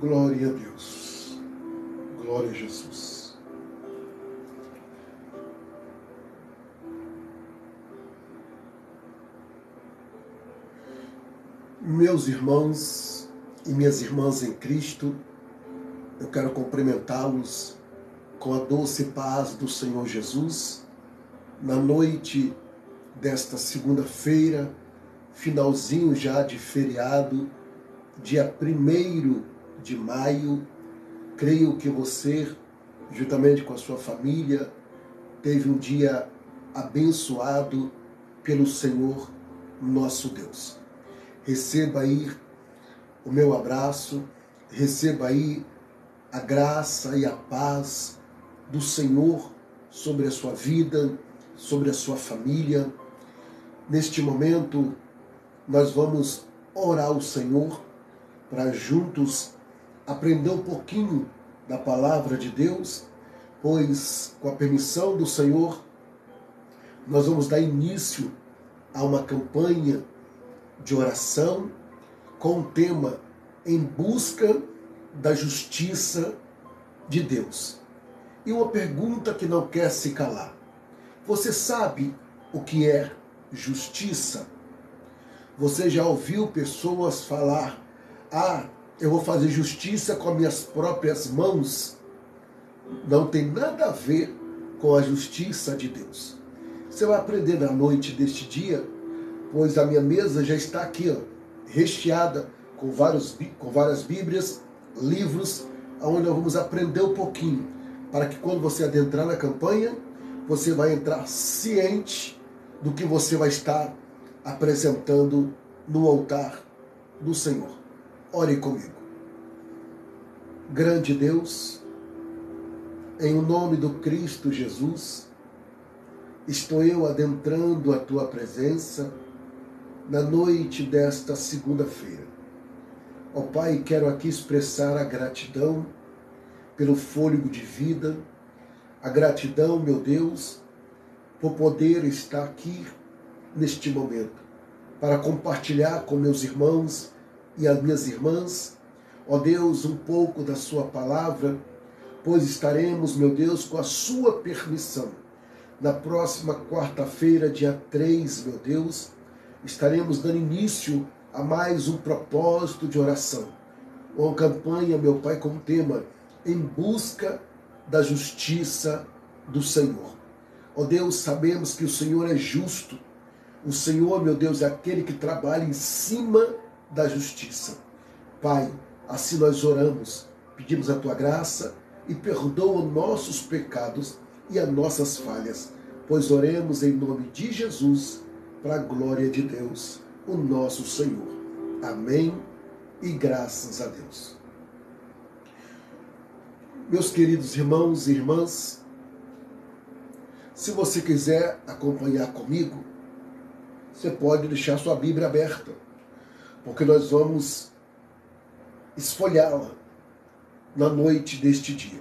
Glória a Deus. Glória a Jesus. Meus irmãos e minhas irmãs em Cristo, eu quero cumprimentá-los com a doce paz do Senhor Jesus, na noite desta segunda-feira, finalzinho já de feriado, dia 1º de maio. Creio que você, juntamente com a sua família, teve um dia abençoado pelo Senhor nosso Deus. Receba aí o meu abraço, receba aí a graça e a paz do Senhor sobre a sua vida, sobre a sua família. Neste momento, nós vamos orar ao Senhor para juntos aprender um pouquinho da palavra de Deus, pois, com a permissão do Senhor, nós vamos dar início a uma campanha de oração com o tema Em Busca da Justiça de Deus. E uma pergunta que não quer se calar: você sabe o que é justiça? Você já ouviu pessoas falar: eu vou fazer justiça com as minhas próprias mãos? Não tem nada a ver com a justiça de Deus. Você vai aprender na noite deste dia, pois a minha mesa já está aqui, recheada com várias Bíblias, livros, onde nós vamos aprender um pouquinho, para que quando você adentrar na campanha, você vai entrar ciente do que você vai estar apresentando no altar do Senhor. Ore comigo. Grande Deus, em o nome do Cristo Jesus, estou eu adentrando a Tua presença na noite desta segunda-feira. Ó Pai, quero aqui expressar a gratidão pelo fôlego de vida, a gratidão, meu Deus, por poder estar aqui neste momento, para compartilhar com meus irmãos e as minhas irmãs, ó Deus, um pouco da Sua palavra, pois estaremos, meu Deus, com a Sua permissão. Na próxima quarta-feira, dia 3, meu Deus, estaremos dando início a mais um propósito de oração. Uma campanha, meu Pai, com o tema Em Busca da Justiça do Senhor. Ó Deus, sabemos que o Senhor é justo. O Senhor, meu Deus, é aquele que trabalha em cima da justiça. Pai, assim nós oramos, pedimos a Tua graça e perdoa nossos pecados e as nossas falhas, pois oremos em nome de Jesus, para a glória de Deus, o nosso Senhor. Amém e graças a Deus. Meus queridos irmãos e irmãs, se você quiser acompanhar comigo, você pode deixar sua Bíblia aberta, porque nós vamos esfolhá-la na noite deste dia.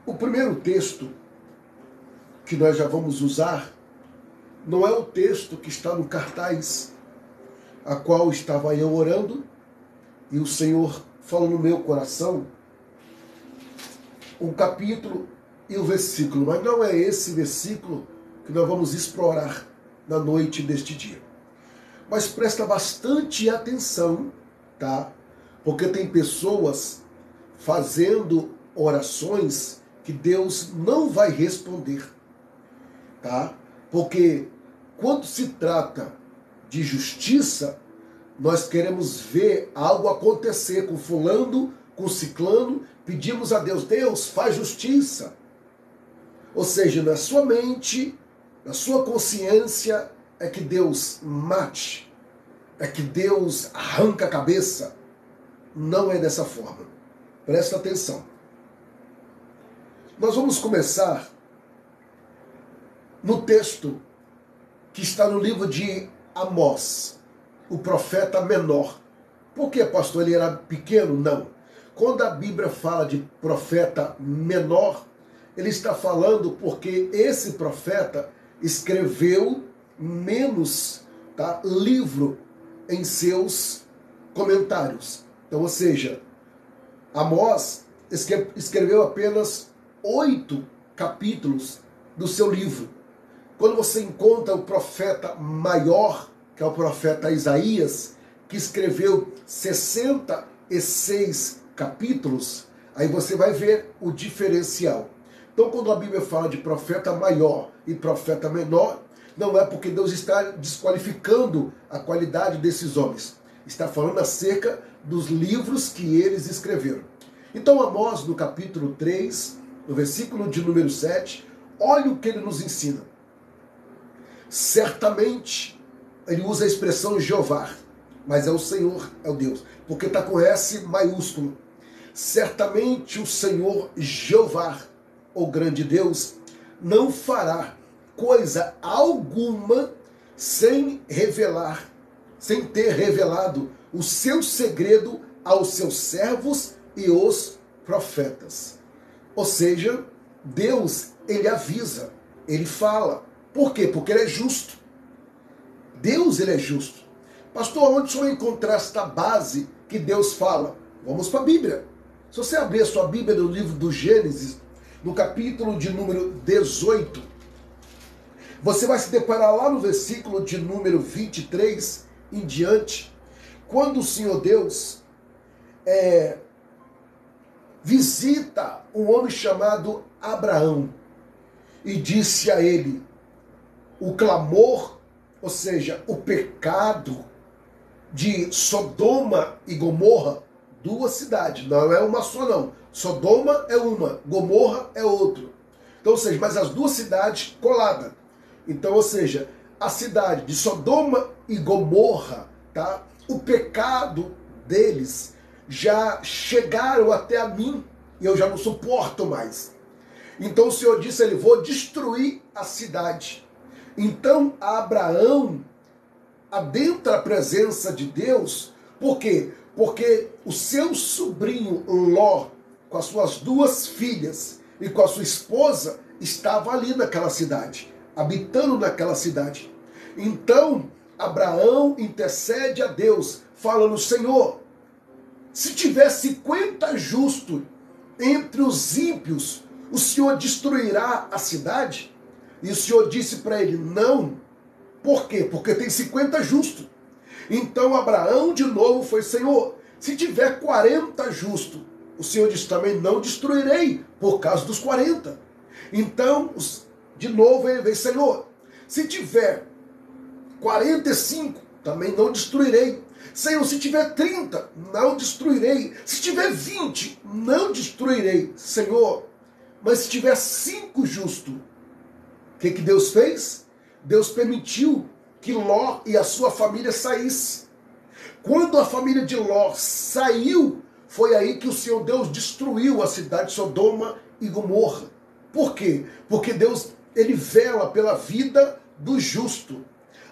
O primeiro texto que nós já vamos usar não é o texto que está no cartaz, a qual estava eu orando, e o Senhor falou no meu coração um capítulo e o versículo, mas não é esse versículo que nós vamos explorar na noite deste dia. Mas presta bastante atenção, tá? Porque tem pessoas fazendo orações que Deus não vai responder, tá? Porque quando se trata de justiça, nós queremos ver algo acontecer com fulano, com ciclano, pedimos a Deus: Deus, faz justiça. Ou seja, na sua mente, na sua consciência, é que Deus mate, é que Deus arranca a cabeça. Não é dessa forma. Presta atenção. Nós vamos começar no texto que está no livro de Amós, o profeta menor. Por que, pastor? Ele era pequeno? Não. Quando a Bíblia fala de profeta menor, ele está falando porque esse profeta escreveu menos, tá, livro em seus comentários. Então, ou seja, Amós escreveu apenas 8 capítulos do seu livro. Quando você encontra o profeta maior, que é o profeta Isaías, que escreveu 66 capítulos, aí você vai ver o diferencial. Então, quando a Bíblia fala de profeta maior e profeta menor, não é porque Deus está desqualificando a qualidade desses homens. Está falando acerca dos livros que eles escreveram. Então, Amós, no capítulo 3, no versículo de número 7, olha o que ele nos ensina. Certamente, ele usa a expressão Jeová, mas é o Senhor, é o Deus, porque está com S maiúsculo. Certamente o Senhor Jeová, o grande Deus, não fará coisa alguma sem revelar, sem ter revelado o seu segredo aos seus servos e os profetas. Ou seja, Deus, ele avisa, ele fala. Por quê? Porque ele é justo. Deus, ele é justo. Pastor, onde você vai encontrar esta base que Deus fala? Vamos para a Bíblia. Se você abrir a sua Bíblia no livro do Gênesis, no capítulo de número 18, você vai se deparar lá no versículo de número 23 em diante, quando o Senhor Deus visita um homem chamado Abraão e disse a ele, o clamor, ou seja, o pecado de Sodoma e Gomorra, duas cidades, não é uma só não. Sodoma é uma, Gomorra é outra. Então, ou seja, mas as duas cidades coladas. Então, ou seja, a cidade de Sodoma e Gomorra, tá? O pecado deles já chegaram até a mim e eu já não suporto mais. Então o Senhor disse a ele, vou destruir a cidade. Então Abraão adentra a presença de Deus, por quê? Porque o seu sobrinho Ló, com as suas duas filhas e com a sua esposa, estava ali naquela cidade, habitando naquela cidade. Então Abraão intercede a Deus, falando, Senhor, se tiver 50 justos entre os ímpios, o Senhor destruirá a cidade? E o Senhor disse para ele, não. Por quê? Porque tem 50 justos. Então Abraão de novo foi, Senhor, se tiver 40 justos, o Senhor disse também, não destruirei por causa dos 40. Então, de novo ele veio, Senhor, se tiver 45, também não destruirei. Senhor, se tiver 30, não destruirei. Se tiver 20, não destruirei. Senhor, mas se tiver 5 justos, o que Deus fez? Deus permitiu que Ló e a sua família saíssem. Quando a família de Ló saiu, foi aí que o Senhor Deus destruiu a cidade de Sodoma e Gomorra. Por quê? Porque Deus, ele vela pela vida do justo.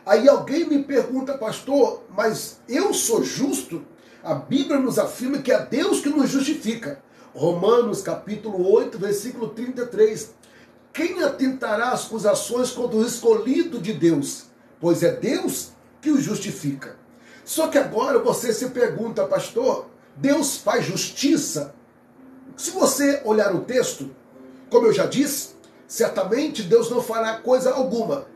Aí alguém me pergunta, pastor, mas eu sou justo? A Bíblia nos afirma que é Deus que nos justifica. Romanos capítulo 8, versículo 33. Quem atentará às acusações contra o escolhido de Deus? Pois é Deus que o justifica. Só que agora você se pergunta, pastor, Deus faz justiça? Se você olhar o texto, como eu já disse, certamente Deus não fará coisa alguma.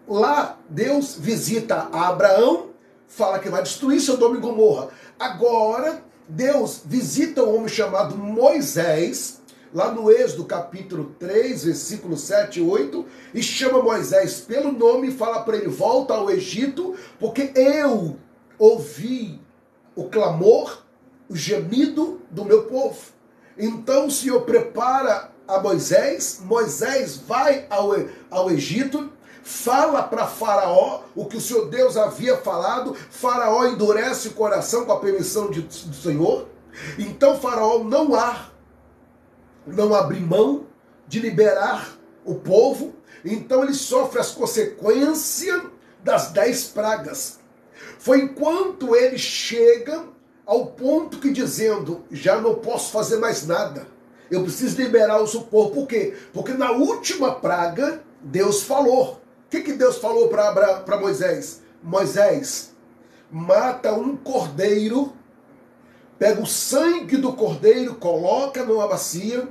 Lá Deus visita a Abraão, fala que vai destruir Sodoma e Gomorra. Agora Deus visita um homem chamado Moisés, lá no Êxodo capítulo 3, versículo 7 e 8, e chama Moisés pelo nome e fala para ele, volta ao Egito, porque eu ouvi o clamor, o gemido do meu povo. Então o Senhor prepara a Moisés, Moisés vai ao Egito, fala para Faraó o que o Senhor Deus havia falado, Faraó endurece o coração com a permissão do Senhor, então Faraó não abre mão de liberar o povo, então ele sofre as consequências das 10 pragas. Foi enquanto ele chega ao ponto que dizendo, já não posso fazer mais nada, eu preciso liberar o seu povo. Por quê? Porque na última praga, Deus falou. O que Deus falou para Moisés? Moisés, mata um cordeiro pega o sangue do cordeiro, coloca numa bacia,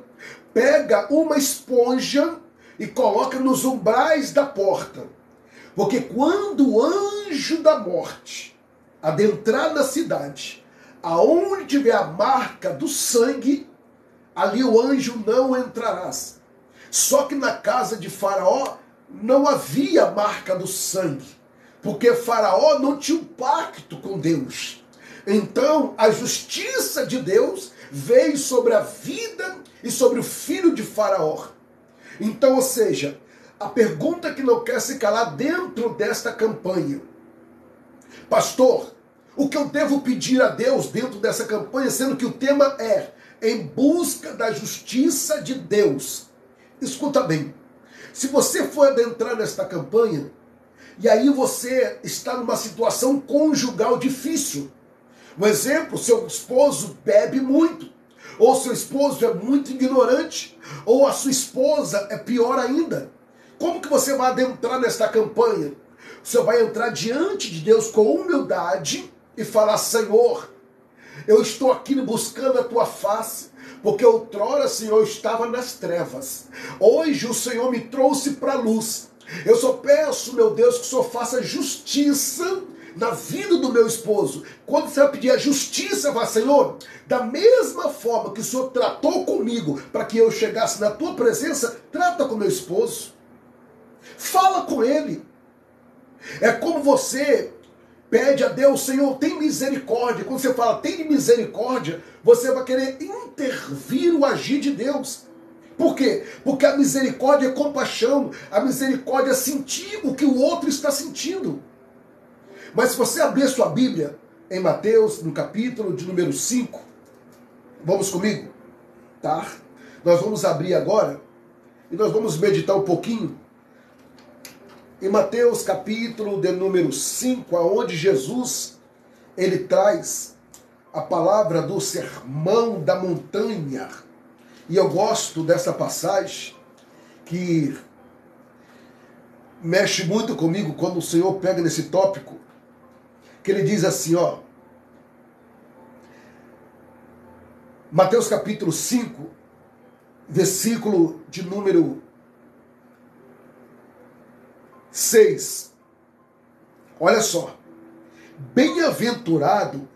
pega uma esponja e coloca nos umbrais da porta. Porque quando o anjo da morte adentrar na cidade, aonde tiver a marca do sangue, ali o anjo não entrará. Só que na casa de Faraó não havia marca do sangue, porque Faraó não tinha um pacto com Deus. Então a justiça de Deus veio sobre a vida e sobre o filho de Faraó. Então, ou seja, a pergunta que não quer se calar dentro desta campanha: pastor, o que eu devo pedir a Deus dentro dessa campanha, sendo que o tema é em busca da justiça de Deus? Escuta bem, se você for adentrar nesta campanha, e aí você está numa situação conjugal difícil, um exemplo, seu esposo bebe muito, ou seu esposo é muito ignorante, ou a sua esposa é pior ainda, como que você vai adentrar nesta campanha? Você vai entrar diante de Deus com humildade e falar: Senhor, eu estou aqui buscando a tua face, porque outrora, Senhor, eu estava nas trevas. Hoje o Senhor me trouxe para a luz. Eu só peço, meu Deus, que o Senhor faça justiça na vida do meu esposo. Quando você vai pedir a justiça, vai: Senhor, da mesma forma que o Senhor tratou comigo para que eu chegasse na tua presença, trata com meu esposo. Fala com ele. É como você pede a Deus: Senhor, tem misericórdia. Quando você fala tem misericórdia, você vai querer intervir o agir de Deus. Por quê? Porque a misericórdia é compaixão, a misericórdia é sentir o que o outro está sentindo. Mas se você abrir sua Bíblia em Mateus, no capítulo de número 5, vamos comigo? Tá? Nós vamos abrir agora e nós vamos meditar um pouquinho em Mateus capítulo de número 5, aonde Jesus ele traz a palavra do sermão da montanha. E eu gosto dessa passagem que mexe muito comigo quando o Senhor pega nesse tópico, que ele diz assim, ó, Mateus capítulo 5, versículo de número 6. Olha só. Bem-aventurado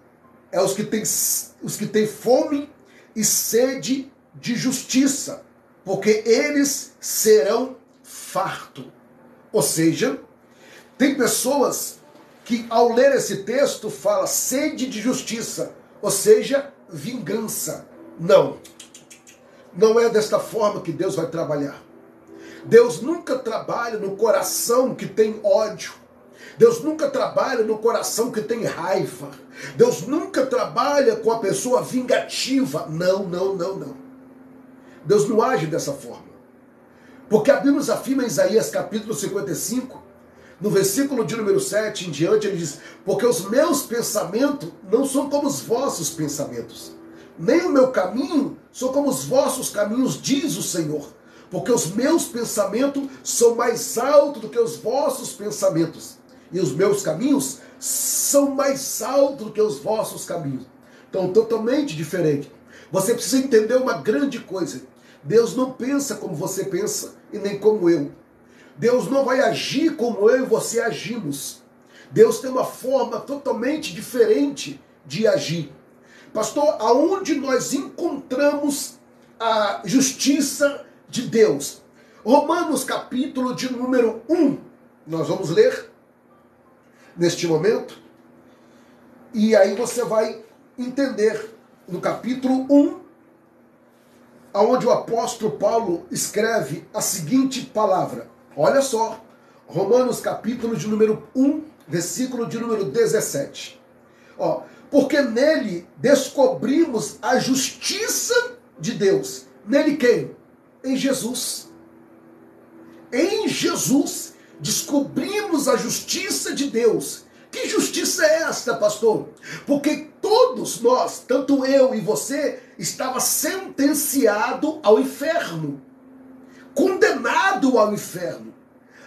é os que têm fome e sede de justiça, porque eles serão fartos. Ou seja, tem pessoas que ao ler esse texto fala sede de justiça, ou seja, vingança. Não. Não é desta forma que Deus vai trabalhar. Deus nunca trabalha no coração que tem ódio. Deus nunca trabalha no coração que tem raiva. Deus nunca trabalha com a pessoa vingativa. Não, não, não, não. Deus não age dessa forma. Porque a Bíblia nos afirma em Isaías capítulo 55, no versículo de número 7 em diante, ele diz: porque os meus pensamentos não são como os vossos pensamentos, nem o meu caminho são como os vossos caminhos, diz o Senhor. Porque os meus pensamentos são mais altos do que os vossos pensamentos, e os meus caminhos são mais altos do que os vossos caminhos. Então, totalmente diferente. Você precisa entender uma grande coisa: Deus não pensa como você pensa e nem como eu. Deus não vai agir como eu e você agimos. Deus tem uma forma totalmente diferente de agir. Pastor, aonde nós encontramos a justiça de Deus? Romanos capítulo de número 1. Nós vamos ler neste momento. E aí você vai entender no capítulo 1, onde o apóstolo Paulo escreve a seguinte palavra. Olha só, Romanos capítulo de número 1, versículo de número 17. Ó, porque nele descobrimos a justiça de Deus. Nele quem? Em Jesus. Em Jesus descobrimos a justiça de Deus. Que justiça é esta, pastor? Porque todos nós, tanto eu e você, estava sentenciado ao inferno, condenado ao inferno.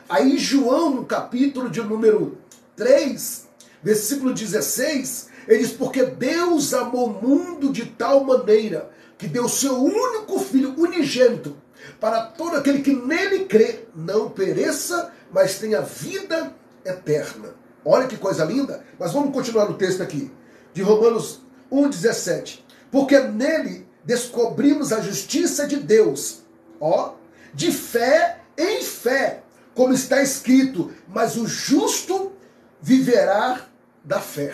Aí João, no capítulo de número 3, versículo 16, Ele diz, porque Deus amou o mundo de tal maneira que deu o seu único filho unigênito, para todo aquele que nele crê, não pereça, mas tenha vida eterna. Olha que coisa linda. Mas vamos continuar no texto aqui, de Romanos 1,17. Porque nele descobrimos a justiça de Deus, de fé em fé, como está escrito, mas o justo viverá da fé.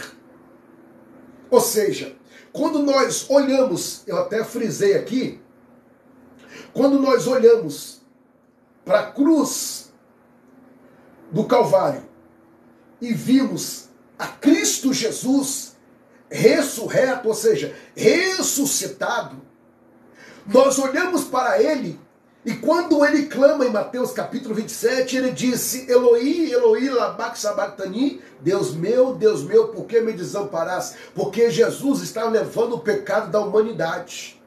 Ou seja, quando nós olhamos, eu até frisei aqui, quando nós olhamos para a cruz do Calvário e vimos a Cristo Jesus ressurreto, ou seja, ressuscitado, nós olhamos para ele e quando ele clama em Mateus capítulo 27, ele disse, Eloi, Eloi, lama sabachthani, Deus meu, por que me desamparaste? Porque Jesus estava levando o pecado da humanidade.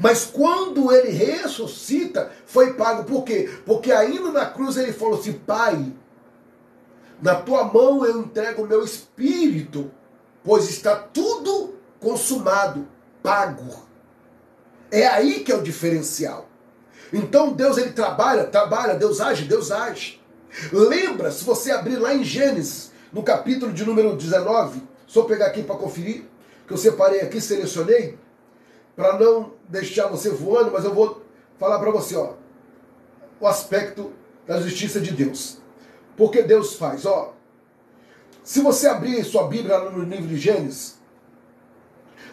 Mas quando ele ressuscita, foi pago. Por quê? Porque ainda na cruz ele falou assim, Pai, na tua mão eu entrego o meu espírito, pois está tudo consumado, pago. É aí que é o diferencial. Então Deus, ele trabalha, Deus age. Lembra, se você abrir lá em Gênesis, no capítulo de número 19, só pegar aqui para conferir, que eu separei aqui, selecionei, para não deixar você voando, mas eu vou falar para você, o aspecto da justiça de Deus. Porque Deus faz, se você abrir sua Bíblia lá no livro de Gênesis,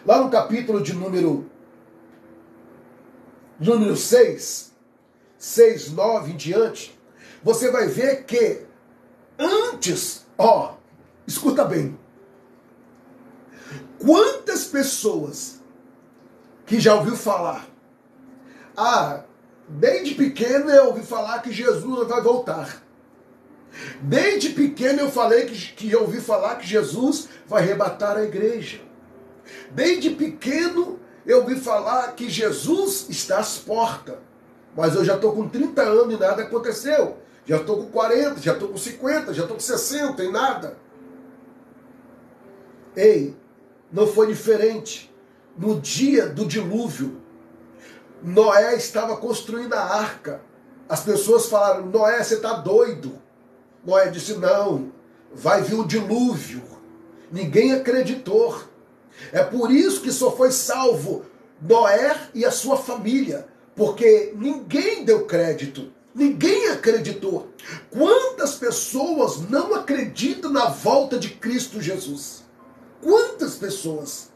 lá no capítulo de número 6, 9 em diante, você vai ver que antes, escuta bem, quantas pessoas que já ouviu falar, desde pequeno eu ouvi falar que Jesus vai voltar. Desde pequeno eu falei que eu ouvi falar que Jesus vai arrebatar a igreja. Desde pequeno eu ouvi falar que Jesus está às portas. Mas eu já estou com 30 anos e nada aconteceu. Já estou com 40, já estou com 50, já estou com 60 e nada. Ei, não foi diferente. No dia do dilúvio, Noé estava construindo a arca. As pessoas falaram, Noé, você está doido. Noé disse, não, vai vir o dilúvio. Ninguém acreditou. É por isso que só foi salvo Noé e a sua família, porque ninguém deu crédito, ninguém acreditou. Quantas pessoas não acreditam na volta de Cristo Jesus? Quantas pessoas?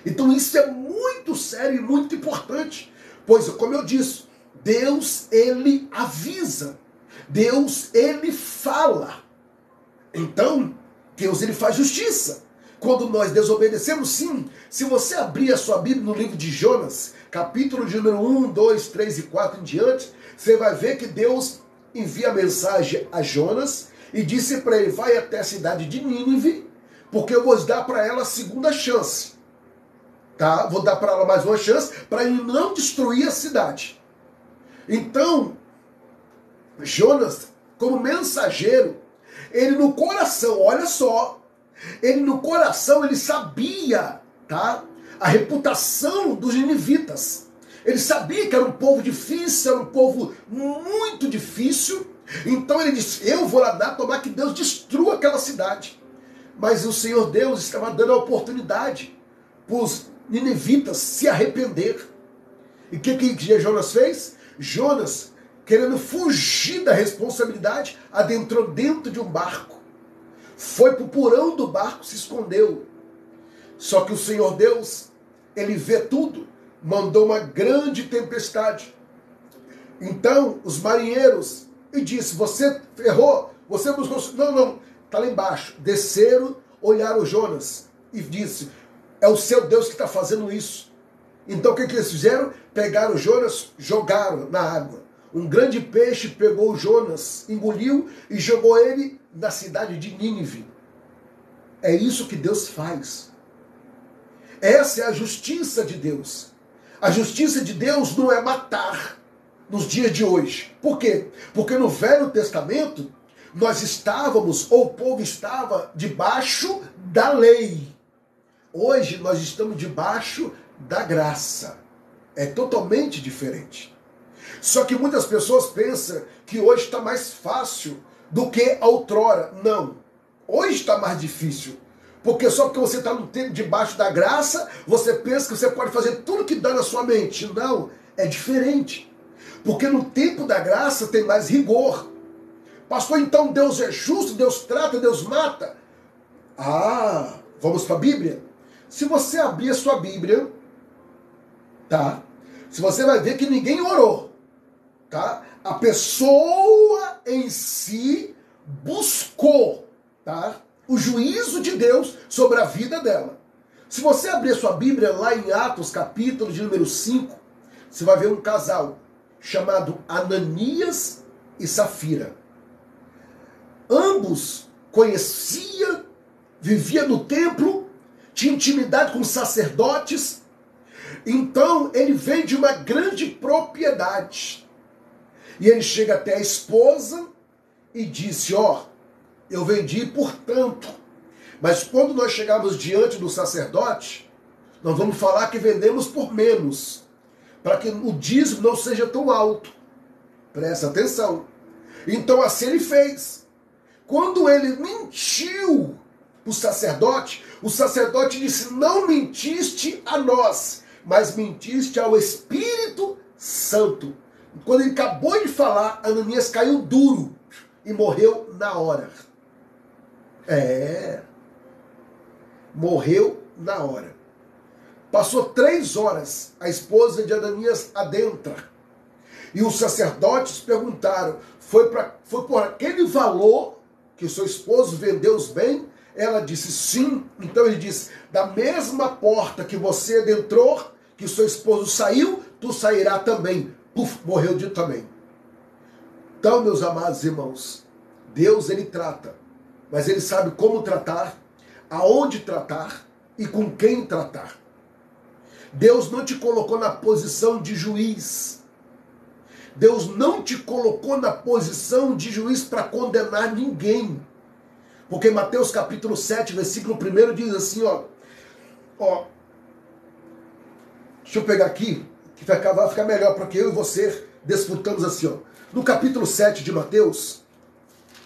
Então isso é muito sério e muito importante, pois, como eu disse, Deus, ele avisa. Deus, ele fala. Então, Deus, ele faz justiça. Quando nós desobedecemos, sim. Se você abrir a sua Bíblia no livro de Jonas, capítulo de número 1, 2, 3 e 4 em diante, você vai ver que Deus envia a mensagem a Jonas e disse para ele, vai até a cidade de Nínive, porque eu vou dar para ela a segunda chance. Tá? Vou dar para ela mais uma chance para ele não destruir a cidade. Então, Jonas, como mensageiro, ele no coração, olha só, ele no coração, ele sabia, tá? A reputação dos ninivitas. Ele sabia que era um povo difícil, era um povo muito difícil. Então ele disse, eu vou lá dar, tomar que Deus destrua aquela cidade. Mas o Senhor Deus estava dando a oportunidade para os ninivitas se arrepender. E o que Jonas fez? Jonas, querendo fugir da responsabilidade, adentrou dentro de um barco. Foi para o porão do barco, se escondeu. Só que o Senhor Deus, ele vê tudo, mandou uma grande tempestade. Então, os marinheiros, e disse, você errou, você buscou... Não, está lá embaixo. Desceram, olharam Jonas e disse, é o seu Deus que está fazendo isso. Então, o que eles fizeram? Pegaram Jonas, jogaram na água. Um grande peixe pegou Jonas, engoliu e jogou ele na cidade de Nínive. É isso que Deus faz. Essa é a justiça de Deus. A justiça de Deus não é matar nos dias de hoje. Por quê? Porque no Velho Testamento nós estávamos, ou o povo estava, debaixo da lei. Hoje nós estamos debaixo da graça. É totalmente diferente. Só que muitas pessoas pensam que hoje está mais fácil do que outrora. Não. Hoje está mais difícil. Porque só porque você está no tempo debaixo da graça, você pensa que você pode fazer tudo que dá na sua mente. Não, é diferente. Porque no tempo da graça tem mais rigor. Pastor, então Deus é justo, Deus trata, Deus mata. Ah, vamos para a Bíblia? Se você abrir a sua Bíblia, tá? Se você vai ver que ninguém orou, tá? A pessoa em si buscou, tá? O juízo de Deus sobre a vida dela. Se você abrir a sua Bíblia lá em Atos, capítulo de número 5, você vai ver um casal chamado Ananias e Safira. Ambos conheciam, viviam no templo, tinha intimidade com os sacerdotes. Então ele vem de uma grande propriedade. E ele chega até a esposa e disse, ó, eu vendi por tanto. Mas quando nós chegarmos diante do sacerdote, nós vamos falar que vendemos por menos, para que o dízimo não seja tão alto. Presta atenção. Então assim ele fez. Quando ele mentiu o sacerdote disse, não mentiste a nós, mas mentiste ao Espírito Santo. Quando ele acabou de falar, Ananias caiu duro e morreu na hora. Morreu na hora. Passou 3 horas, a esposa de Ananias adentra. E os sacerdotes perguntaram, foi por aquele valor que o seu esposo vendeu os bens? Ela disse sim. Então ele disse, da mesma porta que você adentrou, que o seu esposo saiu, tu sairá também. Puf, morreu de também. Então, meus amados irmãos, Deus ele trata, mas ele sabe como tratar, aonde tratar e com quem tratar. Deus não te colocou na posição de juiz. Deus não te colocou na posição de juiz para condenar ninguém. Porque Mateus capítulo 7, versículo 1 diz assim, ó, deixa eu pegar aqui, que vai ficar melhor para que eu e você desfrutamos assim, ó. No capítulo 7 de Mateus,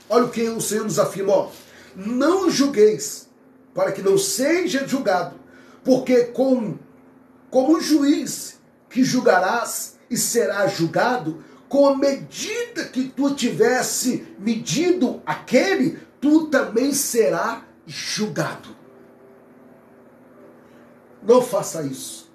olha o que o Senhor nos afirma, ó. Não julgueis, para que não seja julgado, porque como juiz que julgarás e será julgado, com a medida que tu tivesse medido aquele, tu também será julgado. Não faça isso.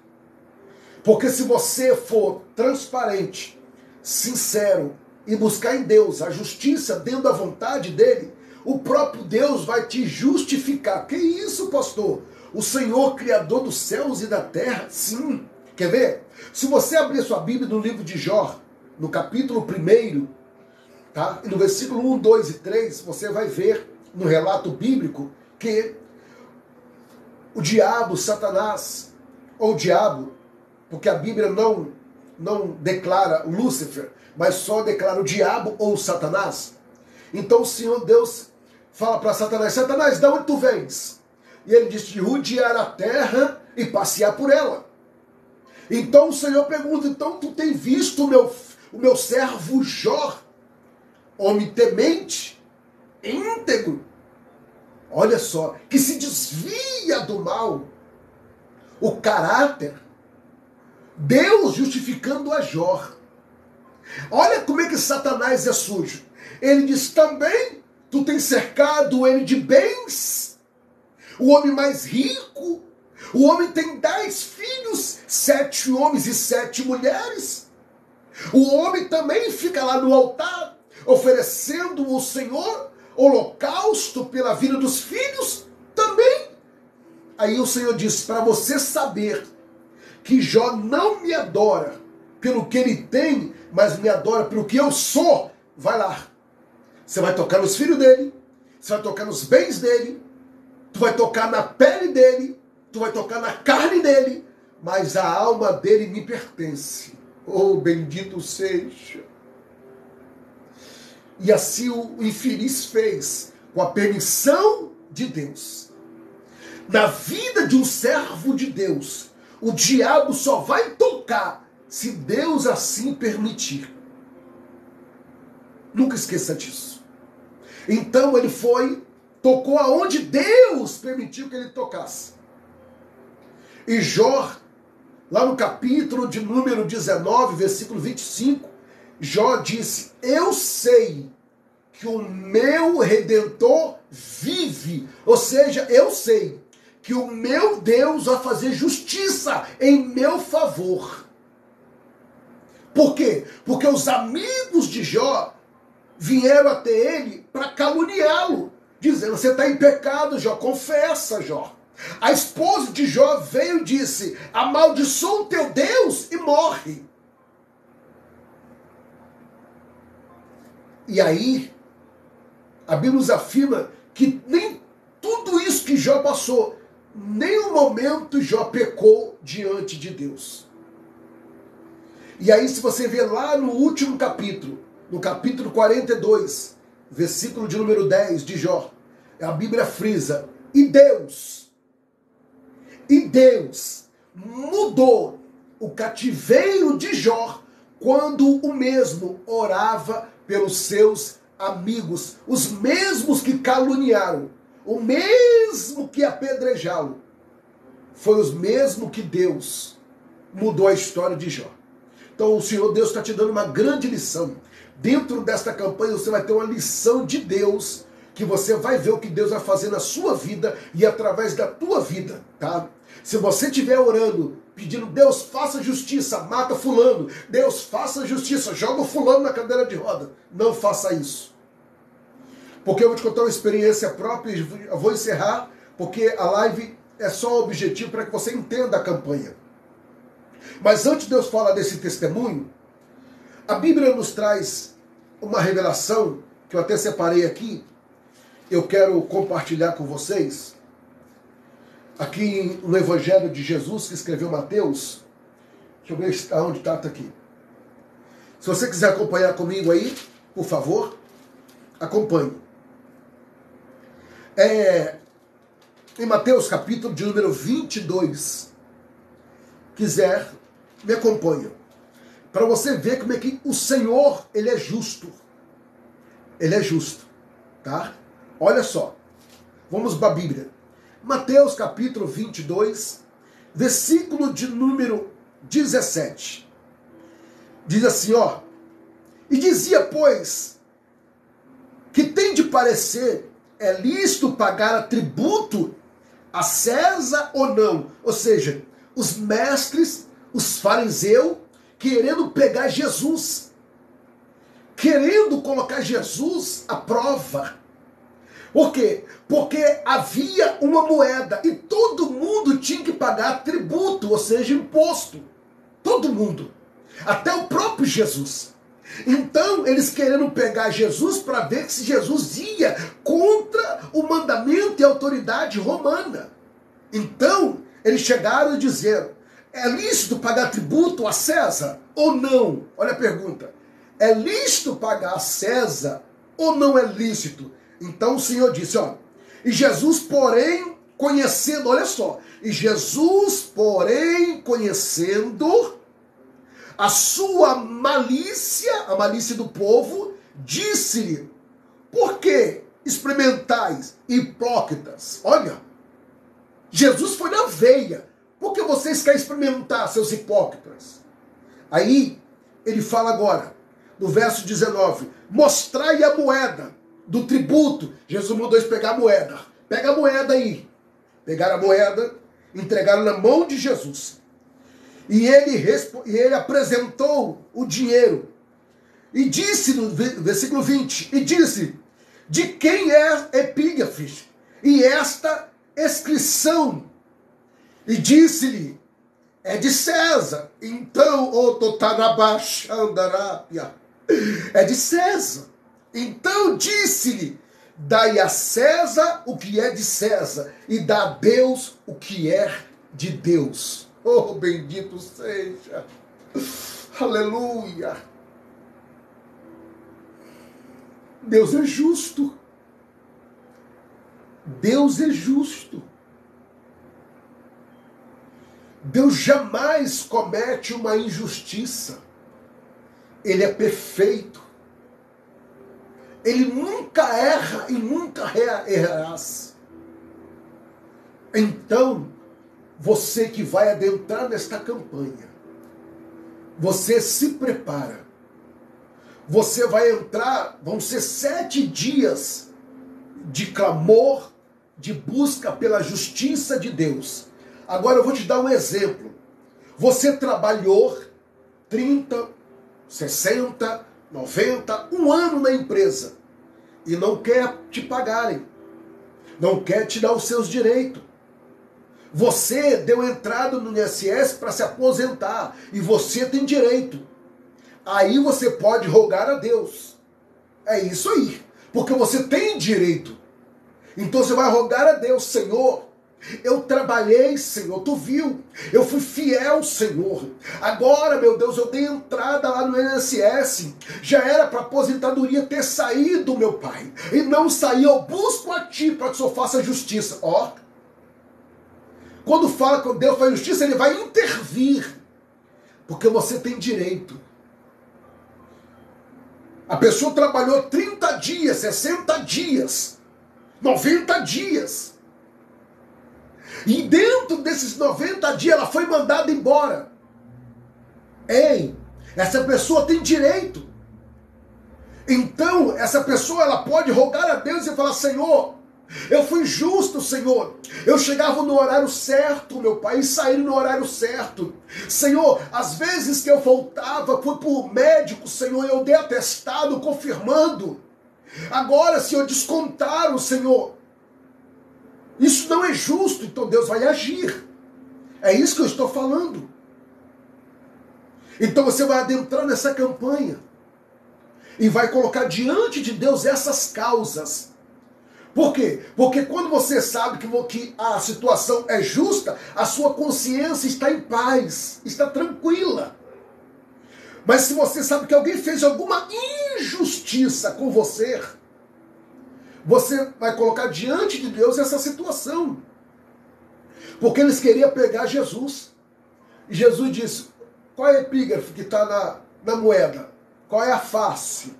Porque se você for transparente, sincero e buscar em Deus a justiça dentro da vontade dele, o próprio Deus vai te justificar. Que isso, pastor? O Senhor, Criador dos céus e da terra? Sim. Quer ver? Se você abrir sua Bíblia no livro de Jó, no capítulo 1, tá? E no versículo 1, 2 e 3, você vai ver no relato bíblico que o diabo, Satanás, ou o diabo, porque a Bíblia não declara Lúcifer, mas só declara o diabo ou Satanás. Então o Senhor Deus fala para Satanás, Satanás, de onde tu vens? E ele diz, de rodear a terra e passear por ela. Então o Senhor pergunta, então tu tem visto o meu servo Jó, homem temente, íntegro, olha só, que se desvia do mal, o caráter, Deus justificando a Jó. Olha como é que Satanás é sujo. Ele diz também, tu tens cercado ele de bens, o homem mais rico, o homem tem 10 filhos, 7 homens e 7 mulheres. O homem também fica lá no altar, oferecendo ao Senhor holocausto pela vida dos filhos também. Aí o Senhor diz, para você saber que Jó não me adora pelo que ele tem, mas me adora pelo que eu sou, vai lá. Você vai tocar nos filhos dele, você vai tocar nos bens dele, tu vai tocar na pele dele, tu vai tocar na carne dele, mas a alma dele me pertence. Oh, bendito seja. E assim o infeliz fez, com a permissão de Deus. Na vida de um servo de Deus, o diabo só vai tocar se Deus assim permitir. Nunca esqueça disso. Então ele tocou aonde Deus permitiu que ele tocasse. E Jó, lá no capítulo de número 19, versículo 25, Jó disse: eu sei que o meu Redentor vive. Ou seja, eu sei que o meu Deus vai fazer justiça em meu favor. Por quê? Porque os amigos de Jó vieram até ele para caluniá-lo, dizendo: você está em pecado, Jó, confessa, Jó. A esposa de Jó veio e disse: amaldiçoa o teu Deus e morre. E aí, a Bíblia nos afirma que nem tudo isso que Jó passou, nenhum momento Jó pecou diante de Deus. E aí, se você ver lá no último capítulo, no capítulo 42, versículo de número 10 de Jó, a Bíblia frisa: e Deus mudou o cativeiro de Jó quando o mesmo orava pelos seus amigos, os mesmos que caluniaram, o mesmo que apedrejá-lo, foi os mesmos que Deus mudou a história de Jó. Então o Senhor Deus está te dando uma grande lição. Dentro desta campanha você vai ter uma lição de Deus, que você vai ver o que Deus vai fazer na sua vida e através da tua vida, tá? Se você estiver orando, pedindo: Deus, faça justiça, mata fulano, Deus, faça justiça, joga o fulano na cadeira de roda, não faça isso. Porque eu vou te contar uma experiência própria e eu vou encerrar, porque a live é só o objetivo para que você entenda a campanha. Mas antes de Deus falar desse testemunho, a Bíblia nos traz uma revelação que eu até separei aqui. Eu quero compartilhar com vocês. Aqui no Evangelho de Jesus, que escreveu Mateus. Deixa eu ver aonde está aqui. Se você quiser acompanhar comigo aí, por favor, acompanhe. Em Mateus capítulo de número 22. Quiser, me acompanha. Para você ver como é que o Senhor, ele é justo. Ele é justo, tá? Olha só. Vamos para a Bíblia. Mateus capítulo 22, versículo de número 17. Diz assim, ó: e dizia, pois, que tem de parecer, é lícito pagar tributo a César ou não? Ou seja, os mestres, os fariseus, querendo pegar Jesus, querendo colocar Jesus à prova. Por quê? Porque havia uma moeda e todo mundo tinha que pagar tributo, ou seja, imposto. Todo mundo. Até o próprio Jesus. Então, eles querendo pegar Jesus para ver se Jesus ia contra o mandamento e a autoridade romana. Então, eles chegaram e disseram: é lícito pagar tributo a César ou não? Olha a pergunta. É lícito pagar a César ou não é lícito? Então o Senhor disse, ó: e Jesus, porém, conhecendo, olha só, e Jesus, porém, conhecendo a sua malícia, a malícia do povo, disse-lhe: por que experimentais, hipócritas? Olha, Jesus foi na veia. Por que vocês querem experimentar, seus hipócritas? Aí, ele fala agora, no verso 19, mostrai a moeda do tributo. Jesus mandou eles pegar a moeda. Pega a moeda aí. Pegaram a moeda, entregaram na mão de Jesus. E ele apresentou o dinheiro. E disse, no versículo 20, e disse: de quem é epígrafes? E esta inscrição? E disse-lhe: é de César. Então, é de César. Então disse-lhe: dai a César o que é de César, e dá a Deus o que é de Deus. Oh, bendito seja. Aleluia. Deus é justo. Deus é justo. Deus jamais comete uma injustiça. Ele é perfeito. Ele nunca erra e nunca errarás. Então, você que vai adentrar nesta campanha, você se prepara. Você vai entrar, vão ser 7 dias de clamor, de busca pela justiça de Deus. Agora eu vou te dar um exemplo. Você trabalhou 30, 60, 90, um ano na empresa e não quer te pagarem, não quer te dar os seus direitos. Você deu entrada no INSS para se aposentar e você tem direito. Aí você pode rogar a Deus. É isso aí, porque você tem direito. Então você vai rogar a Deus: Senhor, eu trabalhei, Senhor, tu viu, eu fui fiel, Senhor. Agora, meu Deus, eu dei entrada lá no INSS, já era para aposentadoria ter saído, meu Pai, e não saí, eu busco a Ti para que o Senhor faça justiça. Ó, quando fala que Deus faz justiça, Ele vai intervir, porque você tem direito. A pessoa trabalhou 30 dias, 60 dias, 90 dias. E dentro desses 90 dias ela foi mandada embora. Ei, essa pessoa tem direito. Então, essa pessoa ela pode rogar a Deus e falar: Senhor, eu fui justo, Senhor. Eu chegava no horário certo, meu Pai, e saí no horário certo. Senhor, às vezes que eu voltava, fui para o médico, Senhor, eu dei atestado confirmando. Agora, Senhor, descontaram, Senhor. Isso não é justo, então Deus vai agir. É isso que eu estou falando. Então você vai adentrar nessa campanha e vai colocar diante de Deus essas causas. Por quê? Porque quando você sabe que a situação é justa, a sua consciência está em paz, está tranquila. Mas se você sabe que alguém fez alguma injustiça com você, você vai colocar diante de Deus essa situação. Porque eles queriam pegar Jesus. E Jesus disse: qual é a epígrafe que está na moeda? Qual é a face?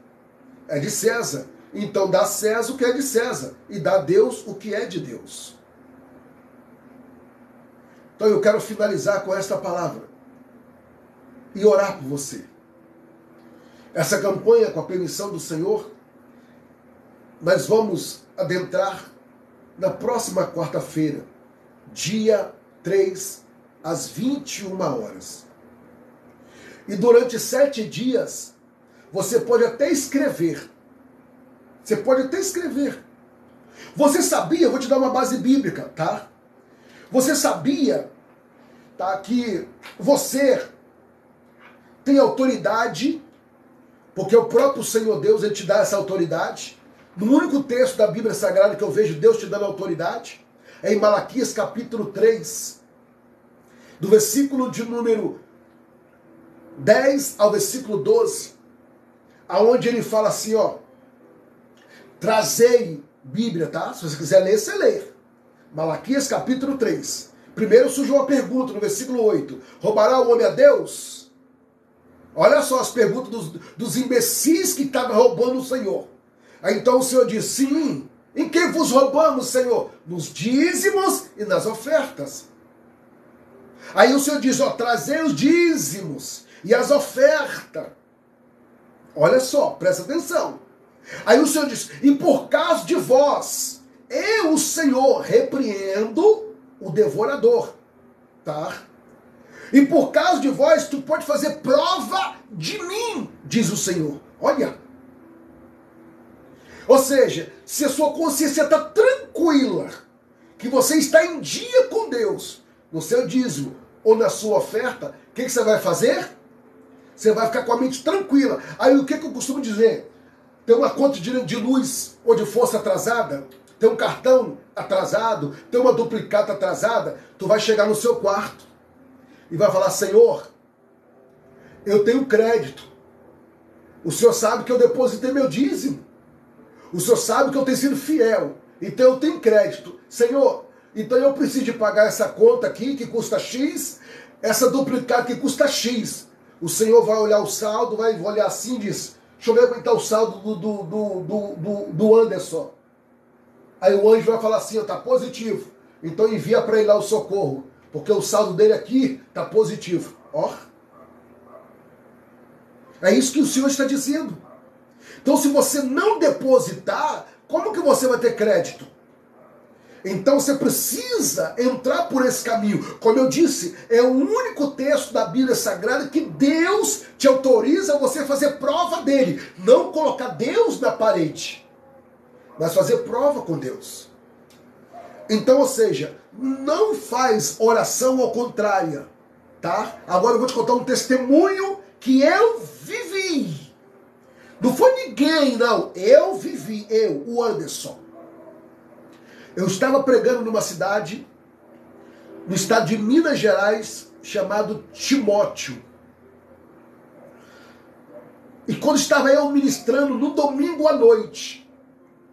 É de César. Então dá a César o que é de César e dá a Deus o que é de Deus. Então eu quero finalizar com esta palavra e orar por você. Essa campanha, com a permissão do Senhor, nós vamos adentrar na próxima quarta-feira, dia 3, às 21 horas. E durante 7 dias, você pode até escrever. Você pode até escrever. Você sabia, eu vou te dar uma base bíblica, tá? Você sabia, tá, que você tem autoridade, porque o próprio Senhor Deus, Ele te dá essa autoridade. No único texto da Bíblia Sagrada que eu vejo Deus te dando autoridade, é em Malaquias capítulo 3, do versículo de número 10 ao versículo 12, aonde ele fala assim, ó: trazei, Bíblia, tá? Se você quiser ler, você lê. Malaquias capítulo 3. Primeiro surge uma pergunta no versículo 8. Roubará o homem a Deus? Olha só as perguntas dos imbecis que estavam roubando o Senhor. Aí então o Senhor diz: sim. Em que vos roubamos, Senhor? Nos dízimos e nas ofertas. Aí o Senhor diz: ó, trazei os dízimos e as ofertas. Olha só, presta atenção. Aí o Senhor diz: e por causa de vós, eu, o Senhor, repreendo o devorador. Tá? E por causa de vós, tu pode fazer prova de mim, diz o Senhor. Olha. Ou seja, se a sua consciência está tranquila, que você está em dia com Deus, no seu dízimo ou na sua oferta, o que você vai fazer? Você vai ficar com a mente tranquila. Aí o que eu costumo dizer? Tem uma conta de luz ou de força atrasada, tem um cartão atrasado, tem uma duplicata atrasada, tu vai chegar no seu quarto e vai falar: Senhor, eu tenho crédito. O Senhor sabe que eu depositei meu dízimo. O Senhor sabe que eu tenho sido fiel. Então eu tenho crédito. Senhor, Então eu preciso de pagar essa conta aqui que custa X, essa duplicada que custa X. O Senhor vai olhar o saldo, vai olhar assim e diz, deixa eu ver como está o saldo do Anderson. Aí o anjo vai falar assim, está positivo. Então envia para ele lá o socorro, porque o saldo dele aqui está positivo. Ó. É isso que o Senhor está dizendo. Então se você não depositar, como que você vai ter crédito? Então você precisa entrar por esse caminho. Como eu disse, é o único texto da Bíblia Sagrada que Deus te autoriza a você fazer prova dele. Não colocar Deus na parede, mas fazer prova com Deus. Então, ou seja, não faz oração ao contrário, tá? Agora eu vou te contar um testemunho que eu vivi. Não foi ninguém, não. Eu vivi, o Anderson. Eu estava pregando numa cidade, no estado de Minas Gerais, chamado Timóteo. E quando estava eu ministrando no domingo à noite,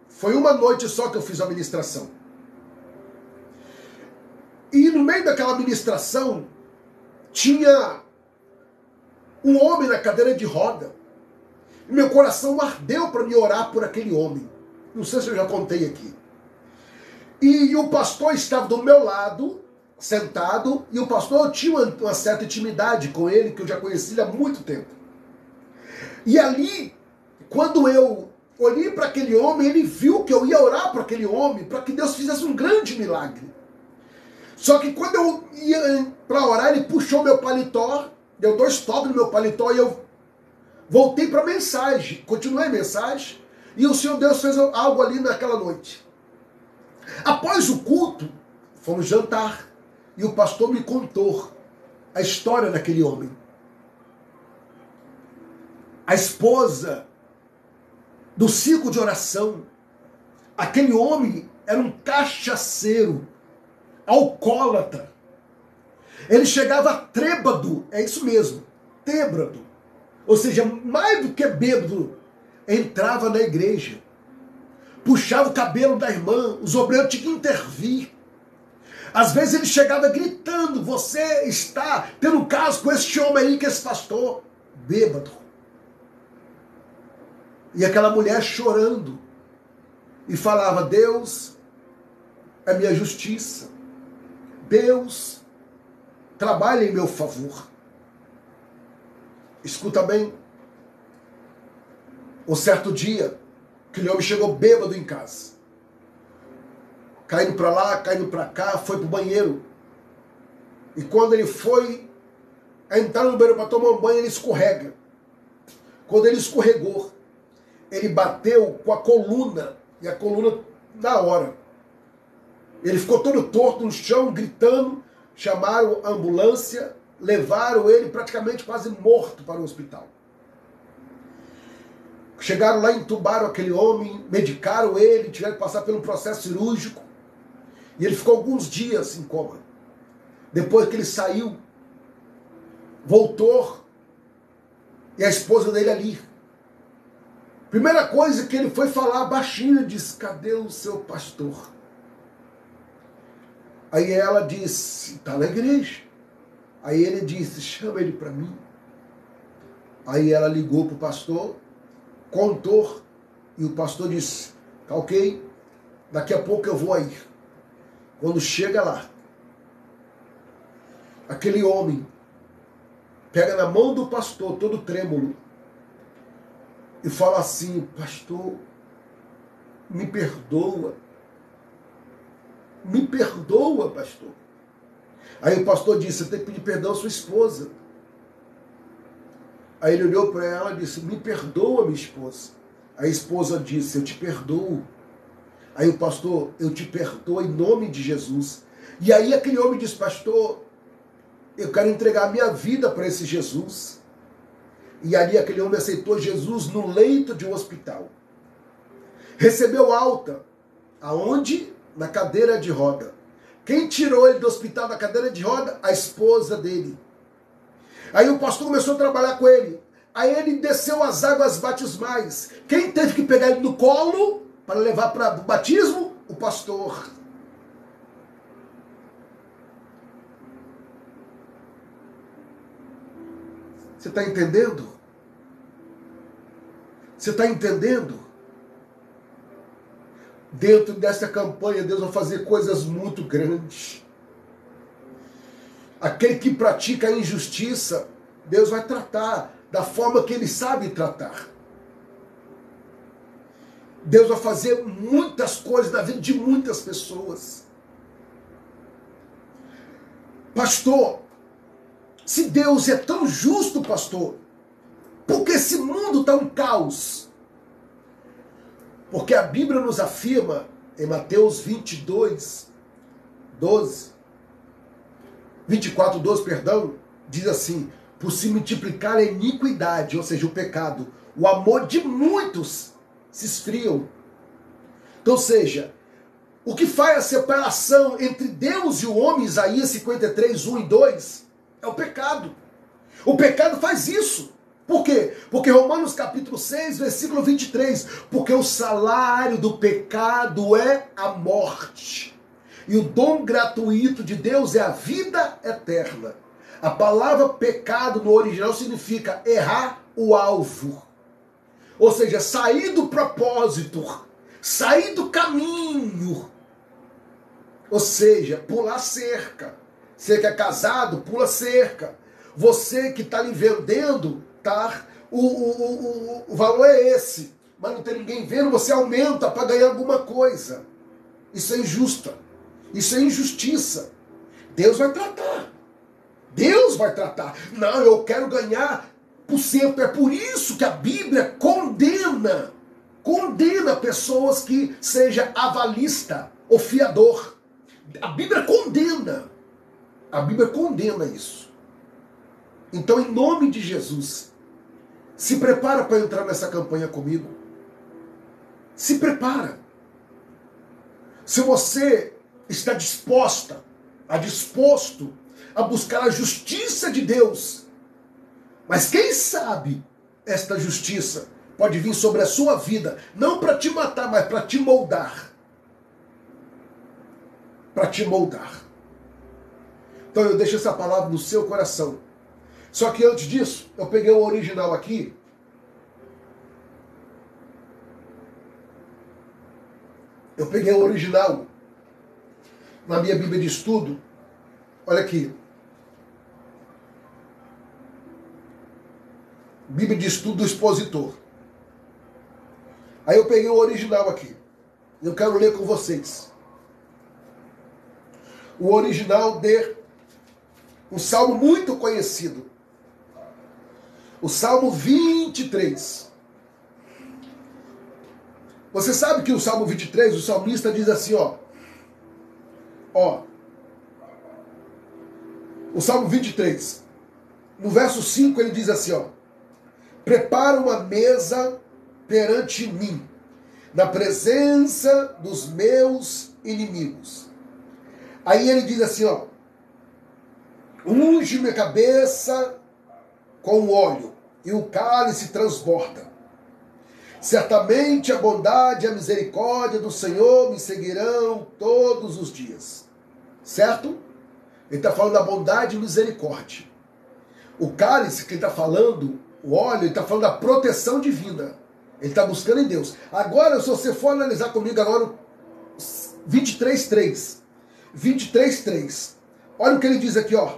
foi uma noite só que eu fiz a ministração. E no meio daquela ministração, tinha um homem na cadeira de roda. E meu coração ardeu para me orar por aquele homem. Não sei se eu já contei aqui. E o pastor estava do meu lado, sentado, e o pastor, eu tinha uma certa intimidade com ele, que eu já conhecia há muito tempo. E ali, quando eu olhei para aquele homem, ele viu que eu ia orar para aquele homem, para que Deus fizesse um grande milagre. Só que quando eu ia para orar, ele puxou meu paletó, deu 2 toques no meu paletó, e eu voltei para a mensagem, continuei a mensagem, e o Senhor Deus fez algo ali naquela noite. Após o culto, fomos jantar, e o pastor me contou a história daquele homem. A esposa do ciclo de oração, aquele homem era um cachaceiro, alcoólatra. Ele chegava trêbado, é isso mesmo, têbrado. Ou seja, mais do que bêbado, entrava na igreja, puxava o cabelo da irmã, os obreiros tinham que intervir. Às vezes ele chegava gritando, você está tendo um caso com esse homem aí, que é esse pastor, bêbado. E aquela mulher chorando, e falava, Deus é minha justiça, Deus trabalha em meu favor. Escuta bem, um certo dia, aquele homem chegou bêbado em casa, caindo para lá, caindo para cá, foi para o banheiro. E quando ele foi entrar no banheiro para tomar um banho, ele escorrega. Quando ele escorregou, ele bateu com a coluna, e a coluna na hora. Ele ficou todo torto no chão, gritando, chamaram a ambulância, levaram ele praticamente quase morto para o hospital. Chegaram lá, entubaram aquele homem, medicaram ele, tiveram que passar por um processo cirúrgico. E ele ficou alguns dias em coma. Depois que ele saiu, voltou, e a esposa dele ali. Primeira coisa que ele foi falar baixinho, disse, cadê o seu pastor? Aí ela disse, está na igreja. Aí ele disse, chama ele para mim. Aí ela ligou para o pastor, contou, e o pastor disse, tá ok, daqui a pouco eu vou aí. Quando chega lá, aquele homem pega na mão do pastor, todo trêmulo, e fala assim, pastor, me perdoa, pastor. Aí o pastor disse, você tem que pedir perdão à sua esposa. Aí ele olhou para ela e disse, me perdoa, minha esposa. A esposa disse, eu te perdoo. Aí o pastor, eu te perdoo em nome de Jesus. E aí aquele homem disse, pastor, eu quero entregar a minha vida para esse Jesus. E ali aquele homem aceitou Jesus no leito de um hospital. Recebeu alta. Aonde? Na cadeira de roda. Quem tirou ele do hospital da cadeira de roda? A esposa dele. Aí o pastor começou a trabalhar com ele. Aí ele desceu as águas batismais. Quem teve que pegar ele no colo para levar para o batismo? O pastor. Você está entendendo? Você está entendendo? Dentro dessa campanha, Deus vai fazer coisas muito grandes. Aquele que pratica a injustiça, Deus vai tratar da forma que Ele sabe tratar. Deus vai fazer muitas coisas na vida de muitas pessoas. Pastor, se Deus é tão justo, pastor, por que esse mundo está um caos? Porque a Bíblia nos afirma, em Mateus 22, 12, 24, 12, perdão, diz assim: por se multiplicar a iniquidade, ou seja, o pecado, o amor de muitos se esfriam. Então, ou seja, o que faz a separação entre Deus e o homem, Isaías 53, 1 e 2, é o pecado. O pecado faz isso. Por quê? Porque Romanos capítulo 6, versículo 23, porque o salário do pecado é a morte, e o dom gratuito de Deus é a vida eterna. A palavra pecado no original significa errar o alvo. Ou seja, sair do propósito, sair do caminho. Ou seja, pular cerca. Você que é casado, pula cerca. Você que está lhe vendendo, tá? O valor é esse. Mas não tem ninguém vendo, você aumenta para ganhar alguma coisa. Isso é injusto. Isso é injustiça. Deus vai tratar. Deus vai tratar. Não, eu quero ganhar por cento. É por isso que a Bíblia condena pessoas que seja avalista ou fiador. A Bíblia condena. A Bíblia condena isso. Então, em nome de Jesus, se prepara para entrar nessa campanha comigo. Se prepara. Se você está disposto a buscar a justiça de Deus, mas quem sabe esta justiça pode vir sobre a sua vida, não para te matar, mas para te moldar. Para te moldar. Então eu deixo essa palavra no seu coração. Só que antes disso, eu peguei o original aqui. Eu peguei o original na minha Bíblia de estudo. Olha aqui. Bíblia de estudo do expositor. Aí eu peguei o original aqui. Eu quero ler com vocês. O original de um salmo muito conhecido. O Salmo 23. Você sabe que o Salmo 23, o salmista diz assim, ó. O Salmo 23, no verso 5, ele diz assim, ó. Prepara uma mesa perante mim, na presença dos meus inimigos. Aí ele diz assim, ó. Unge minha cabeça com óleo, e o cálice transborda. Certamente a bondade e a misericórdia do Senhor me seguirão todos os dias. Certo? Ele está falando da bondade e misericórdia. O cálice que ele está falando, o óleo, ele está falando da proteção divina. Ele está buscando em Deus. Agora, se você for analisar comigo agora o 23:3. 23:3. Olha o que ele diz aqui, ó.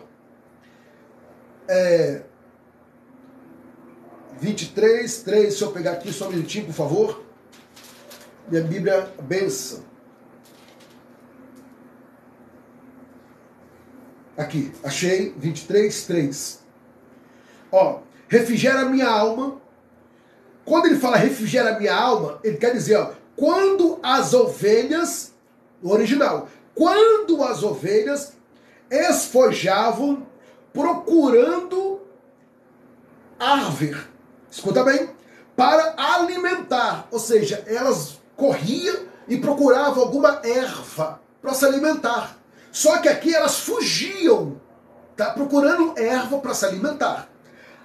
23:3. Deixa eu pegar aqui só um minutinho, por favor. Minha Bíblia, benção. Aqui, achei. 23:3. Ó, refrigera a minha alma. Quando ele fala refrigera a minha alma, ele quer dizer, ó, quando as ovelhas, no original, quando as ovelhas esfojavam procurando árvore, escuta bem, para alimentar, ou seja, elas corriam e procuravam alguma erva para se alimentar. Só que aqui elas fugiam, tá? Procurando erva para se alimentar.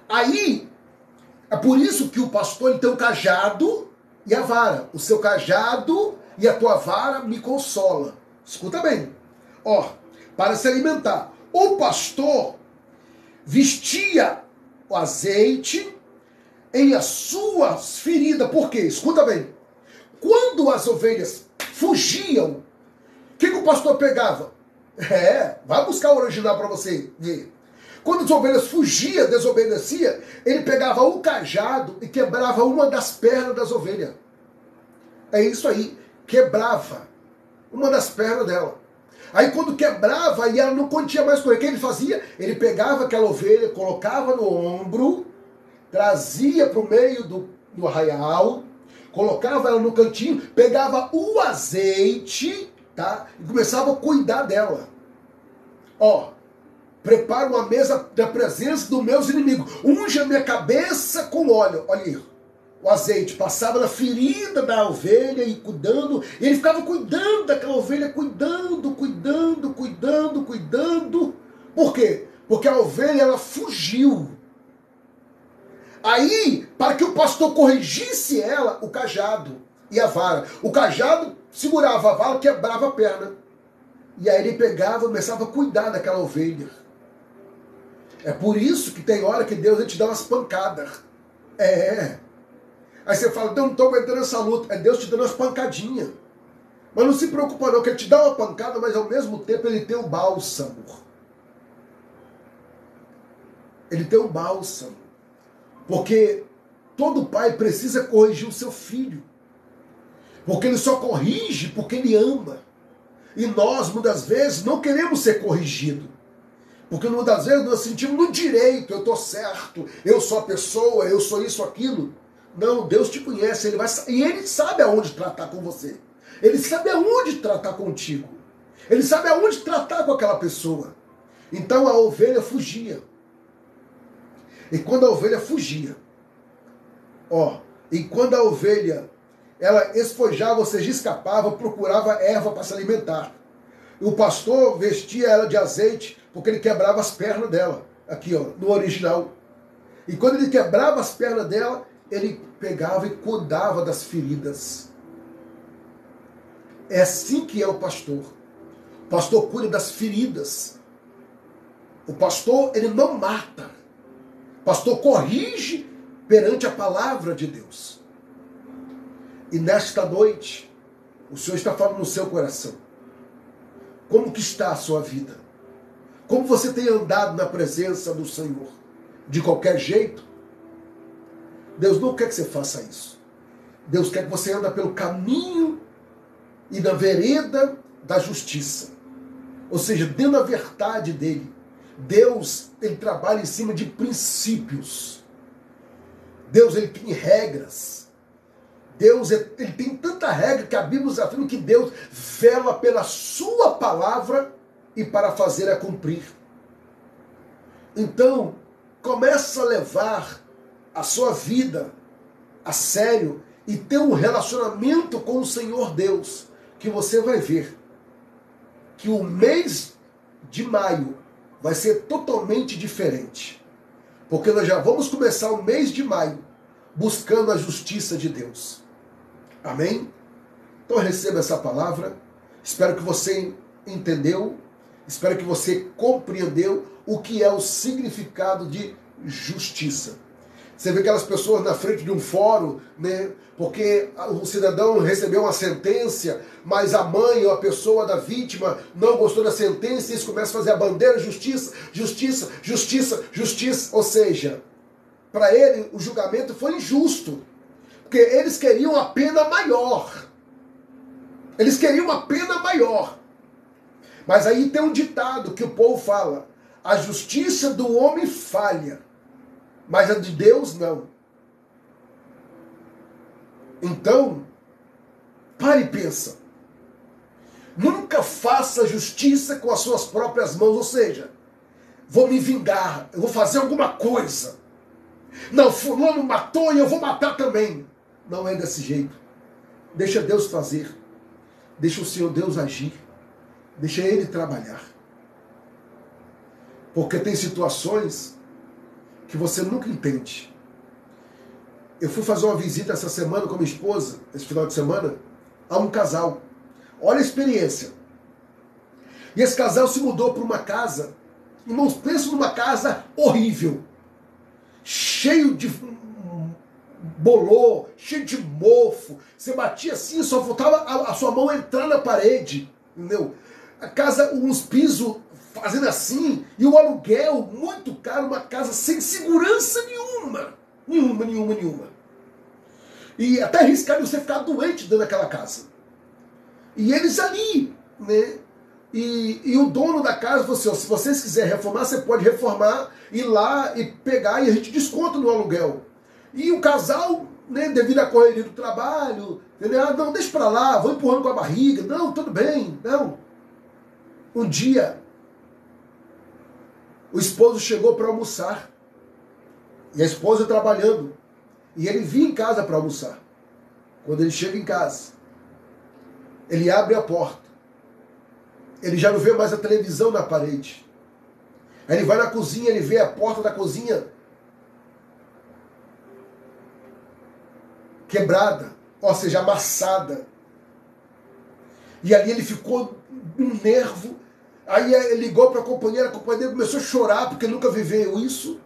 Aí, é por isso que o pastor ele tem o cajado e a vara. O seu cajado e a tua vara me consola. Escuta bem. Ó, para se alimentar. O pastor vestia o azeite em as suas feridas. Por quê? Escuta bem. Quando as ovelhas fugiam, o que o pastor pegava? Vai buscar o original para você ver. Quando as ovelhas fugiam, desobedeciam, ele pegava o cajado e quebrava uma das pernas das ovelhas. É isso aí, quebrava uma das pernas dela. Aí quando quebrava e ela não continha mais correr, o que ele fazia? Ele pegava aquela ovelha, colocava no ombro, trazia para o meio do arraial, colocava ela no cantinho, pegava o azeite, tá? E começava a cuidar dela. Prepara uma mesa da presença dos meus inimigos. Unge a minha cabeça com óleo. Olha aí. O azeite passava na ferida da ovelha e cuidando. E ele ficava cuidando daquela ovelha, cuidando. Por quê? Porque a ovelha, ela fugiu. Aí, para que o pastor corrigisse ela, o cajado e a vara. O cajado segurava a vara, quebrava a perna. E aí ele pegava e começava a cuidar daquela ovelha. É por isso que tem hora que Deus te dá umas pancadas. Aí você fala, não estou aguentando essa luta. É Deus te dando umas pancadinhas. Mas não se preocupa não, que ele te dá uma pancada, mas ao mesmo tempo ele tem um bálsamo. Ele tem um bálsamo. Porque todo pai precisa corrigir o seu filho. Porque ele só corrige porque ele ama. E nós, muitas vezes, não queremos ser corrigidos. Porque muitas vezes nós sentimos no direito, eu estou certo, eu sou a pessoa, eu sou isso, aquilo. Não, Deus te conhece, e Ele sabe aonde tratar com você. Ele sabe aonde tratar contigo. Ele sabe aonde tratar com aquela pessoa. Então a ovelha fugia. E quando a ovelha fugia, e quando a ovelha, ela esfojava, ou seja, escapava, procurava erva para se alimentar. O pastor vestia ela de azeite, porque ele quebrava as pernas dela. Aqui, no original. E quando ele quebrava as pernas dela, ele pegava e cuidava das feridas. É assim que é o pastor. O pastor cuida das feridas. O pastor, ele não mata. O pastor corrige perante a palavra de Deus. E nesta noite, o Senhor está falando no seu coração. Como que está a sua vida? Como você tem andado na presença do Senhor? De qualquer jeito? Deus não quer que você faça isso. Deus quer que você ande pelo caminho e na vereda da justiça. Ou seja, dentro da verdade dele. Deus, ele trabalha em cima de princípios. Deus, ele tem regras. Deus, ele tem tanta regra que a Bíblia nos afirma que Deus vela pela sua palavra e para fazer-a cumprir. Então, começa a levar a sua vida a sério e ter um relacionamento com o Senhor Deus, que você vai ver que o mês de maio vai ser totalmente diferente. Porque nós já vamos começar o mês de maio buscando a justiça de Deus. Amém? Então receba essa palavra. Espero que você entendeu. Espero que você compreendeu o que é o significado de justiça. Você vê aquelas pessoas na frente de um fórum, né? Porque o cidadão recebeu uma sentença, mas a mãe ou a pessoa da vítima não gostou da sentença e eles começam a fazer a bandeira justiça, justiça, justiça, justiça. Ou seja, para ele o julgamento foi injusto, porque eles queriam a pena maior. Eles queriam uma pena maior. Mas aí tem um ditado que o povo fala: a justiça do homem falha, mas a de Deus não. Então, pare e pensa. Nunca faça justiça com as suas próprias mãos, ou seja, vou me vingar, eu vou fazer alguma coisa. Não, fulano matou e eu vou matar também. Não é desse jeito. Deixa Deus fazer. Deixa o Senhor Deus agir. Deixa Ele trabalhar. Porque tem situações que você nunca entende. Eu fui fazer uma visita essa semana com a minha esposa, esse final de semana, a um casal. Olha a experiência. E esse casal se mudou para uma casa. Irmãos, pensa numa casa horrível. cheio de bolor, cheio de mofo. Você batia assim, só faltava a sua mão entrar na parede, entendeu? A casa, uns pisos fazendo assim, e o aluguel muito caro, uma casa sem segurança nenhuma. Nenhuma. E até arriscar de você ficar doente dentro daquela casa. E eles ali, né? E o dono da casa falou assim, ó, se vocês quiserem reformar, você pode reformar, ir lá e pegar e a gente desconta no aluguel. E o casal, né, devido à correria do trabalho, entendeu? Ah, não, deixa pra lá, vou empurrando com a barriga, não, tudo bem, não. Um dia, o esposo chegou para almoçar, e a esposa trabalhando, e ele vinha em casa para almoçar. Quando ele chega em casa, ele abre a porta, ele já não vê mais a televisão na parede. Aí ele vai na cozinha, ele vê a porta da cozinha quebrada, ou seja, amassada. E ali ele ficou um nervo. Aí ele ligou para a companheira começou a chorar porque nunca viveu isso.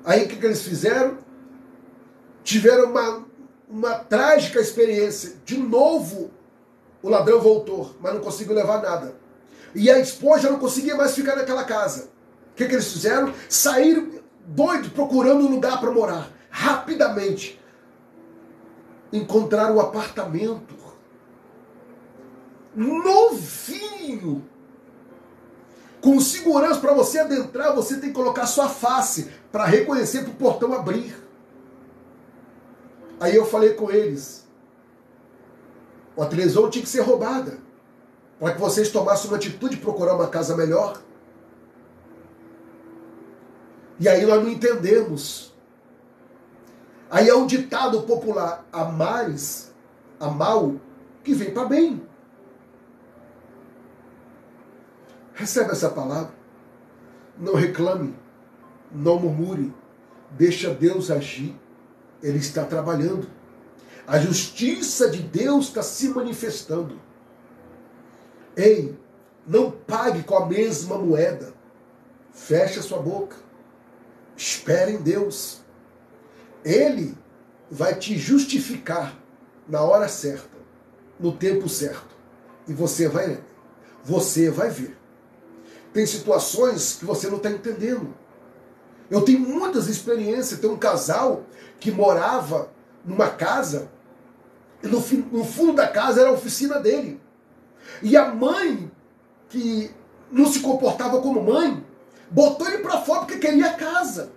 Aí o que eles fizeram? Tiveram uma trágica experiência. De novo, o ladrão voltou, mas não conseguiu levar nada. E a esposa não conseguia mais ficar naquela casa. O que eles fizeram? Saíram doidos procurando um lugar para morar. Rapidamente. Encontraram um apartamento novinho. Com segurança, para você adentrar, você tem que colocar sua face para reconhecer, para o portão abrir. Aí eu falei com eles, a televisão tinha que ser roubada, para que vocês tomassem uma atitude de procurar uma casa melhor. E aí nós não entendemos. Aí é um ditado popular, a mal, que vem para bem. Recebe essa palavra. Não reclame, não murmure, deixa Deus agir. Ele está trabalhando. A justiça de Deus está se manifestando. Ei, não pague com a mesma moeda. Feche a sua boca. Espere em Deus. Ele vai te justificar na hora certa, no tempo certo. E você vai ver. Tem situações que você não está entendendo. Eu tenho muitas experiências. Tem um casal que morava numa casa, e no fundo da casa era a oficina dele. E a mãe, que não se comportava como mãe, botou ele para fora porque queria a casa.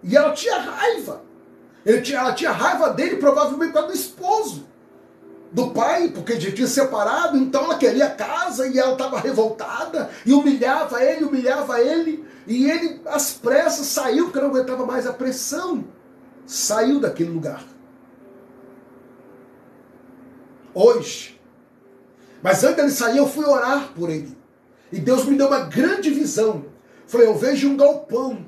E ela tinha raiva. Ela tinha raiva dele, provavelmente por causa do esposo. Do pai, porque já tinha separado, então ela queria a casa e ela estava revoltada e humilhava ele, e ele às pressas saiu porque não aguentava mais a pressão. Saiu daquele lugar. Hoje. Mas antes dele sair, eu fui orar por ele. E Deus me deu uma grande visão. Falei, eu vejo um galpão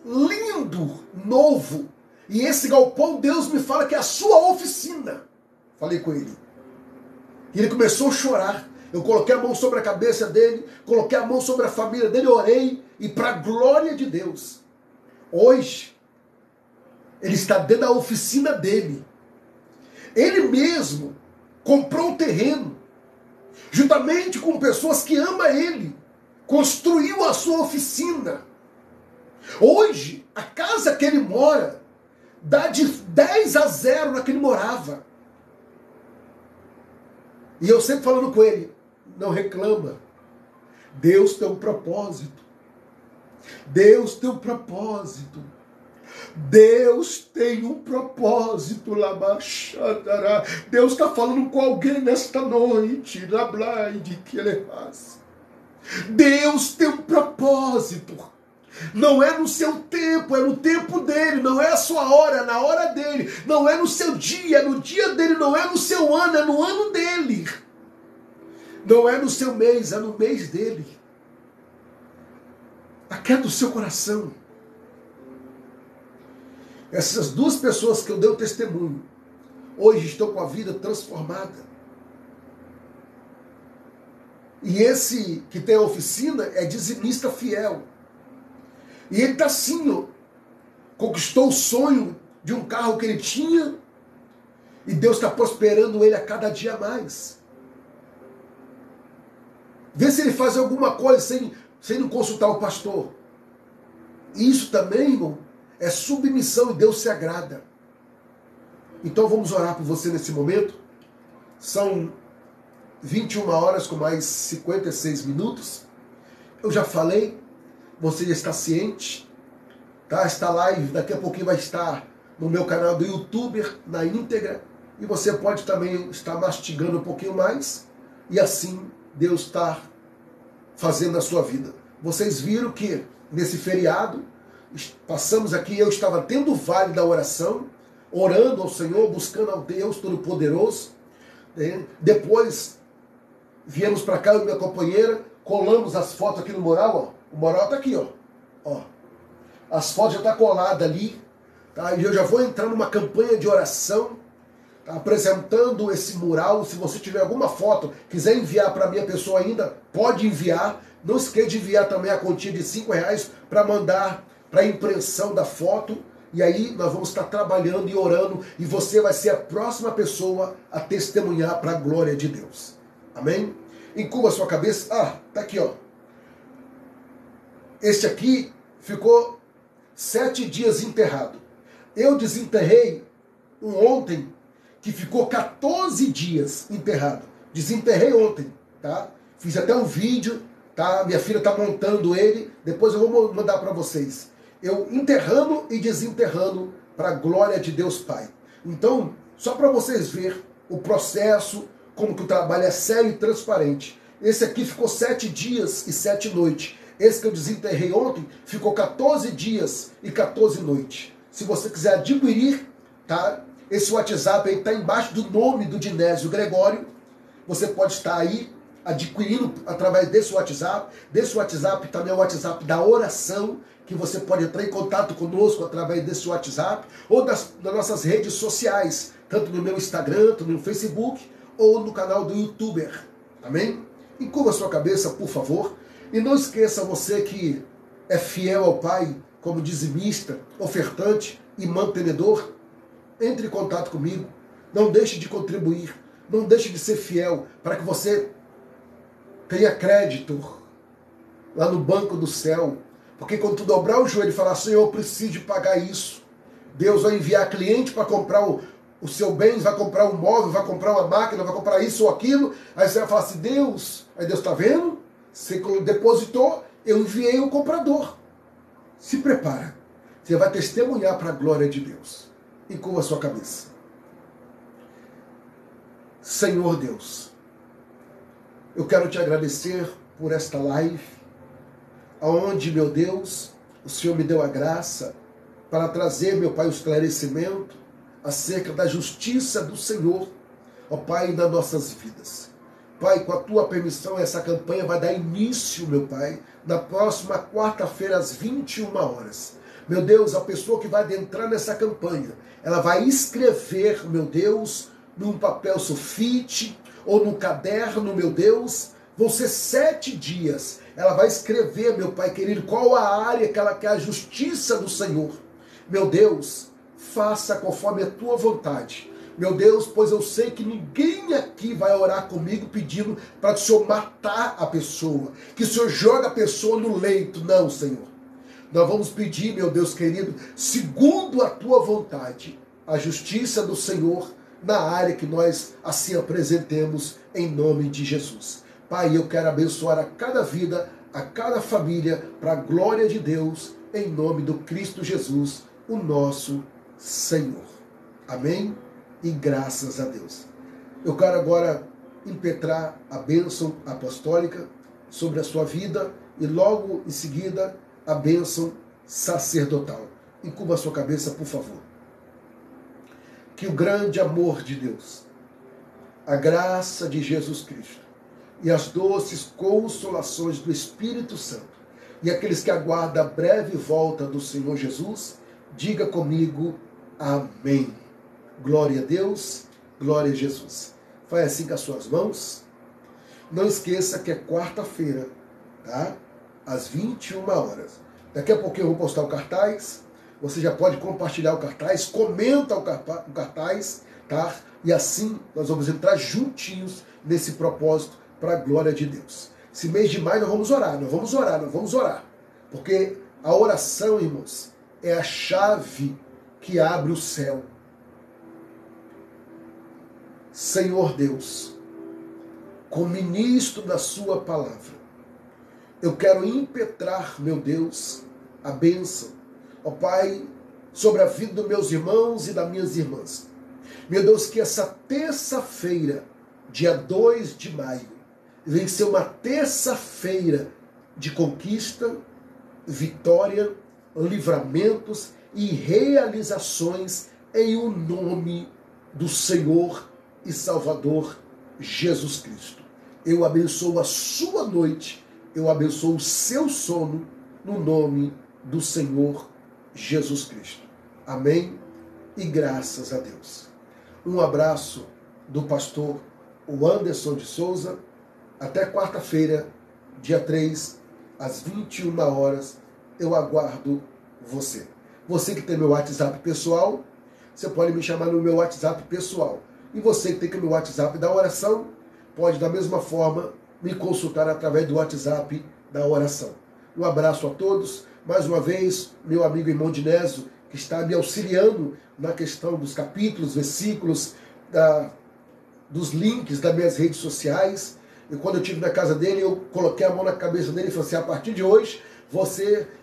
lindo, novo. E esse galpão, Deus me fala que é a sua oficina. Falei com ele. E ele começou a chorar. Eu coloquei a mão sobre a cabeça dele, coloquei a mão sobre a família dele, orei, e para a glória de Deus, hoje, ele está dentro da oficina dele. Ele mesmo comprou um terreno, juntamente com pessoas que amam ele, construiu a sua oficina. Hoje, a casa que ele mora, dá de 10-0 na que ele morava. E eu sempre falando com ele, não reclama. Deus tem um propósito. Deus tem um propósito. Deus tem um propósito. Deus está falando com alguém nesta noite. Deus tem um propósito. Não é no seu tempo, é no tempo dele. Não é a sua hora, é na hora dele. Não é no seu dia, é no dia dele. Não é no seu ano, é no ano dele. Não é no seu mês, é no mês dele. Aquieta o seu coração. Essas duas pessoas que eu dei o testemunho, hoje estão com a vida transformada. E esse que tem a oficina é dizimista fiel. E ele está assim, ó, conquistou o sonho de um carro que ele tinha, e Deus está prosperando ele a cada dia mais. Vê se ele faz alguma coisa sem não consultar o pastor. Isso também, irmão, é submissão e Deus se agrada. Então vamos orar por você nesse momento. São 21 horas com mais 56 minutos. Eu já falei, você já está ciente, tá? Esta live daqui a pouquinho vai estar no meu canal do YouTube, na íntegra, e você pode também estar mastigando um pouquinho mais, e assim Deus está fazendo a sua vida. Vocês viram que nesse feriado, passamos aqui, eu estava tendo o vale da oração, orando ao Senhor, buscando ao Deus Todo-Poderoso. Depois viemos para cá, eu e minha companheira, colamos as fotos aqui no mural, ó. O mural está aqui, ó. As fotos já estão coladas ali, tá? E eu já vou entrar numa campanha de oração, tá? Apresentando esse mural. Se você tiver alguma foto, quiser enviar para a minha pessoa ainda, pode enviar. Não esqueça de enviar também a quantia de R$5 para mandar para a impressão da foto. E aí nós vamos estar trabalhando e orando, e você vai ser a próxima pessoa a testemunhar para a glória de Deus. Amém? Encurva a sua cabeça. Tá aqui, ó. Este aqui ficou 7 dias enterrado. Eu desenterrei ontem, que ficou 14 dias enterrado. Desenterrei ontem, tá? Fiz até um vídeo, tá? Minha filha tá montando ele. Depois eu vou mandar para vocês. Eu enterrando e desenterrando para a glória de Deus Pai. Então, só para vocês verem o processo, como que o trabalho é sério e transparente. Esse aqui ficou 7 dias e 7 noites. Esse que eu desenterrei ontem ficou 14 dias e 14 noites. Se você quiser adquirir, tá? Esse WhatsApp aí está embaixo do nome do Dinésio Gregório. Você pode estar aí adquirindo através desse WhatsApp. Desse WhatsApp também é o WhatsApp da oração, que você pode entrar em contato conosco através desse WhatsApp, ou das nossas redes sociais, tanto no meu Instagram, tanto no Facebook, ou no canal do YouTuber. Amém? Encurva a sua cabeça, por favor. E não esqueça, você que é fiel ao Pai, como dizimista, ofertante e mantenedor, entre em contato comigo. Não deixe de contribuir. Não deixe de ser fiel, para que você tenha crédito lá no banco do céu. Porque quando tu dobrar o joelho e falar, Senhor, eu preciso de pagar isso, Deus vai enviar cliente para comprar o seu bem, vai comprar um móvel, vai comprar uma máquina, vai comprar isso ou aquilo. Aí você vai falar assim, Deus, aí Deus está vendo? Você depositou, eu enviei o comprador. Se prepara. Você vai testemunhar para a glória de Deus. Encurva a sua cabeça. Senhor Deus, eu quero te agradecer por esta live, aonde, meu Deus, o Senhor me deu a graça para trazer, meu Pai, o esclarecimento acerca da justiça do Senhor, ó Pai, nas nossas vidas. Pai, com a tua permissão, essa campanha vai dar início, meu Pai, na próxima quarta-feira, às 21 horas. Meu Deus, a pessoa que vai adentrar nessa campanha, ela vai escrever, meu Deus, num papel sulfite ou num caderno, meu Deus. Vão ser 7 dias. Ela vai escrever, meu Pai querido, qual a área que ela quer a justiça do Senhor. Meu Deus, faça conforme a tua vontade. Meu Deus, pois eu sei que ninguém aqui vai orar comigo pedindo para o Senhor matar a pessoa, que o Senhor joga a pessoa no leito. Não, Senhor. Nós vamos pedir, meu Deus querido, segundo a tua vontade, a justiça do Senhor na área que nós assim apresentemos em nome de Jesus. Pai, eu quero abençoar a cada vida, a cada família, para a glória de Deus, em nome do Cristo Jesus, o nosso Senhor. Amém? E graças a Deus. Eu quero agora impetrar a bênção apostólica sobre a sua vida e logo em seguida a bênção sacerdotal. Encurva a sua cabeça, por favor. Que o grande amor de Deus, a graça de Jesus Cristo e as doces consolações do Espírito Santo e aqueles que aguardam a breve volta do Senhor Jesus, diga comigo, amém. Glória a Deus, glória a Jesus. Faz assim com as suas mãos. Não esqueça que é quarta-feira, tá? Às 21 horas. Daqui a pouquinho eu vou postar o cartaz. você já pode compartilhar o cartaz, comenta o cartaz, tá? E assim nós vamos entrar juntinhos nesse propósito para a glória de Deus. Esse mês de maio nós vamos orar. Porque a oração, irmãos, é a chave que abre o céu. Senhor Deus, como ministro da sua palavra, eu quero impetrar, meu Deus, a bênção, ó Pai, sobre a vida dos meus irmãos e das minhas irmãs. Meu Deus, que essa terça-feira, dia 2 de maio, venha ser uma terça-feira de conquista, vitória, livramentos e realizações em o nome do Senhor e Salvador Jesus Cristo. Eu abençoo a sua noite, eu abençoo o seu sono, no nome do Senhor Jesus Cristo. Amém? E graças a Deus. Um abraço do pastor Anderson de Souza. Até quarta-feira, dia 3, às 21 horas, eu aguardo você. Você que tem meu WhatsApp pessoal, você pode me chamar no meu WhatsApp pessoal. E você que tem meu WhatsApp da oração, pode da mesma forma me consultar através do WhatsApp da oração. Um abraço a todos. Mais uma vez, meu amigo irmão Dinésio, que está me auxiliando na questão dos capítulos, versículos, dos links das minhas redes sociais. E quando eu estive na casa dele, eu coloquei a mão na cabeça dele e falei assim: a partir de hoje,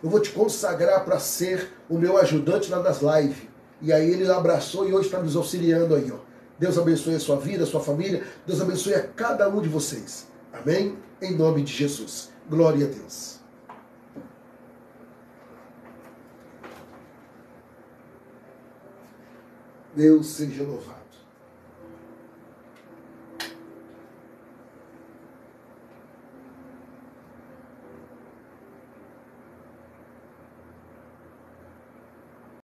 eu vou te consagrar para ser o meu ajudante lá nas lives. E aí ele abraçou e hoje está nos auxiliando aí, ó. Deus abençoe a sua vida, a sua família. Deus abençoe a cada um de vocês. Amém? Em nome de Jesus. Glória a Deus. Deus seja louvado.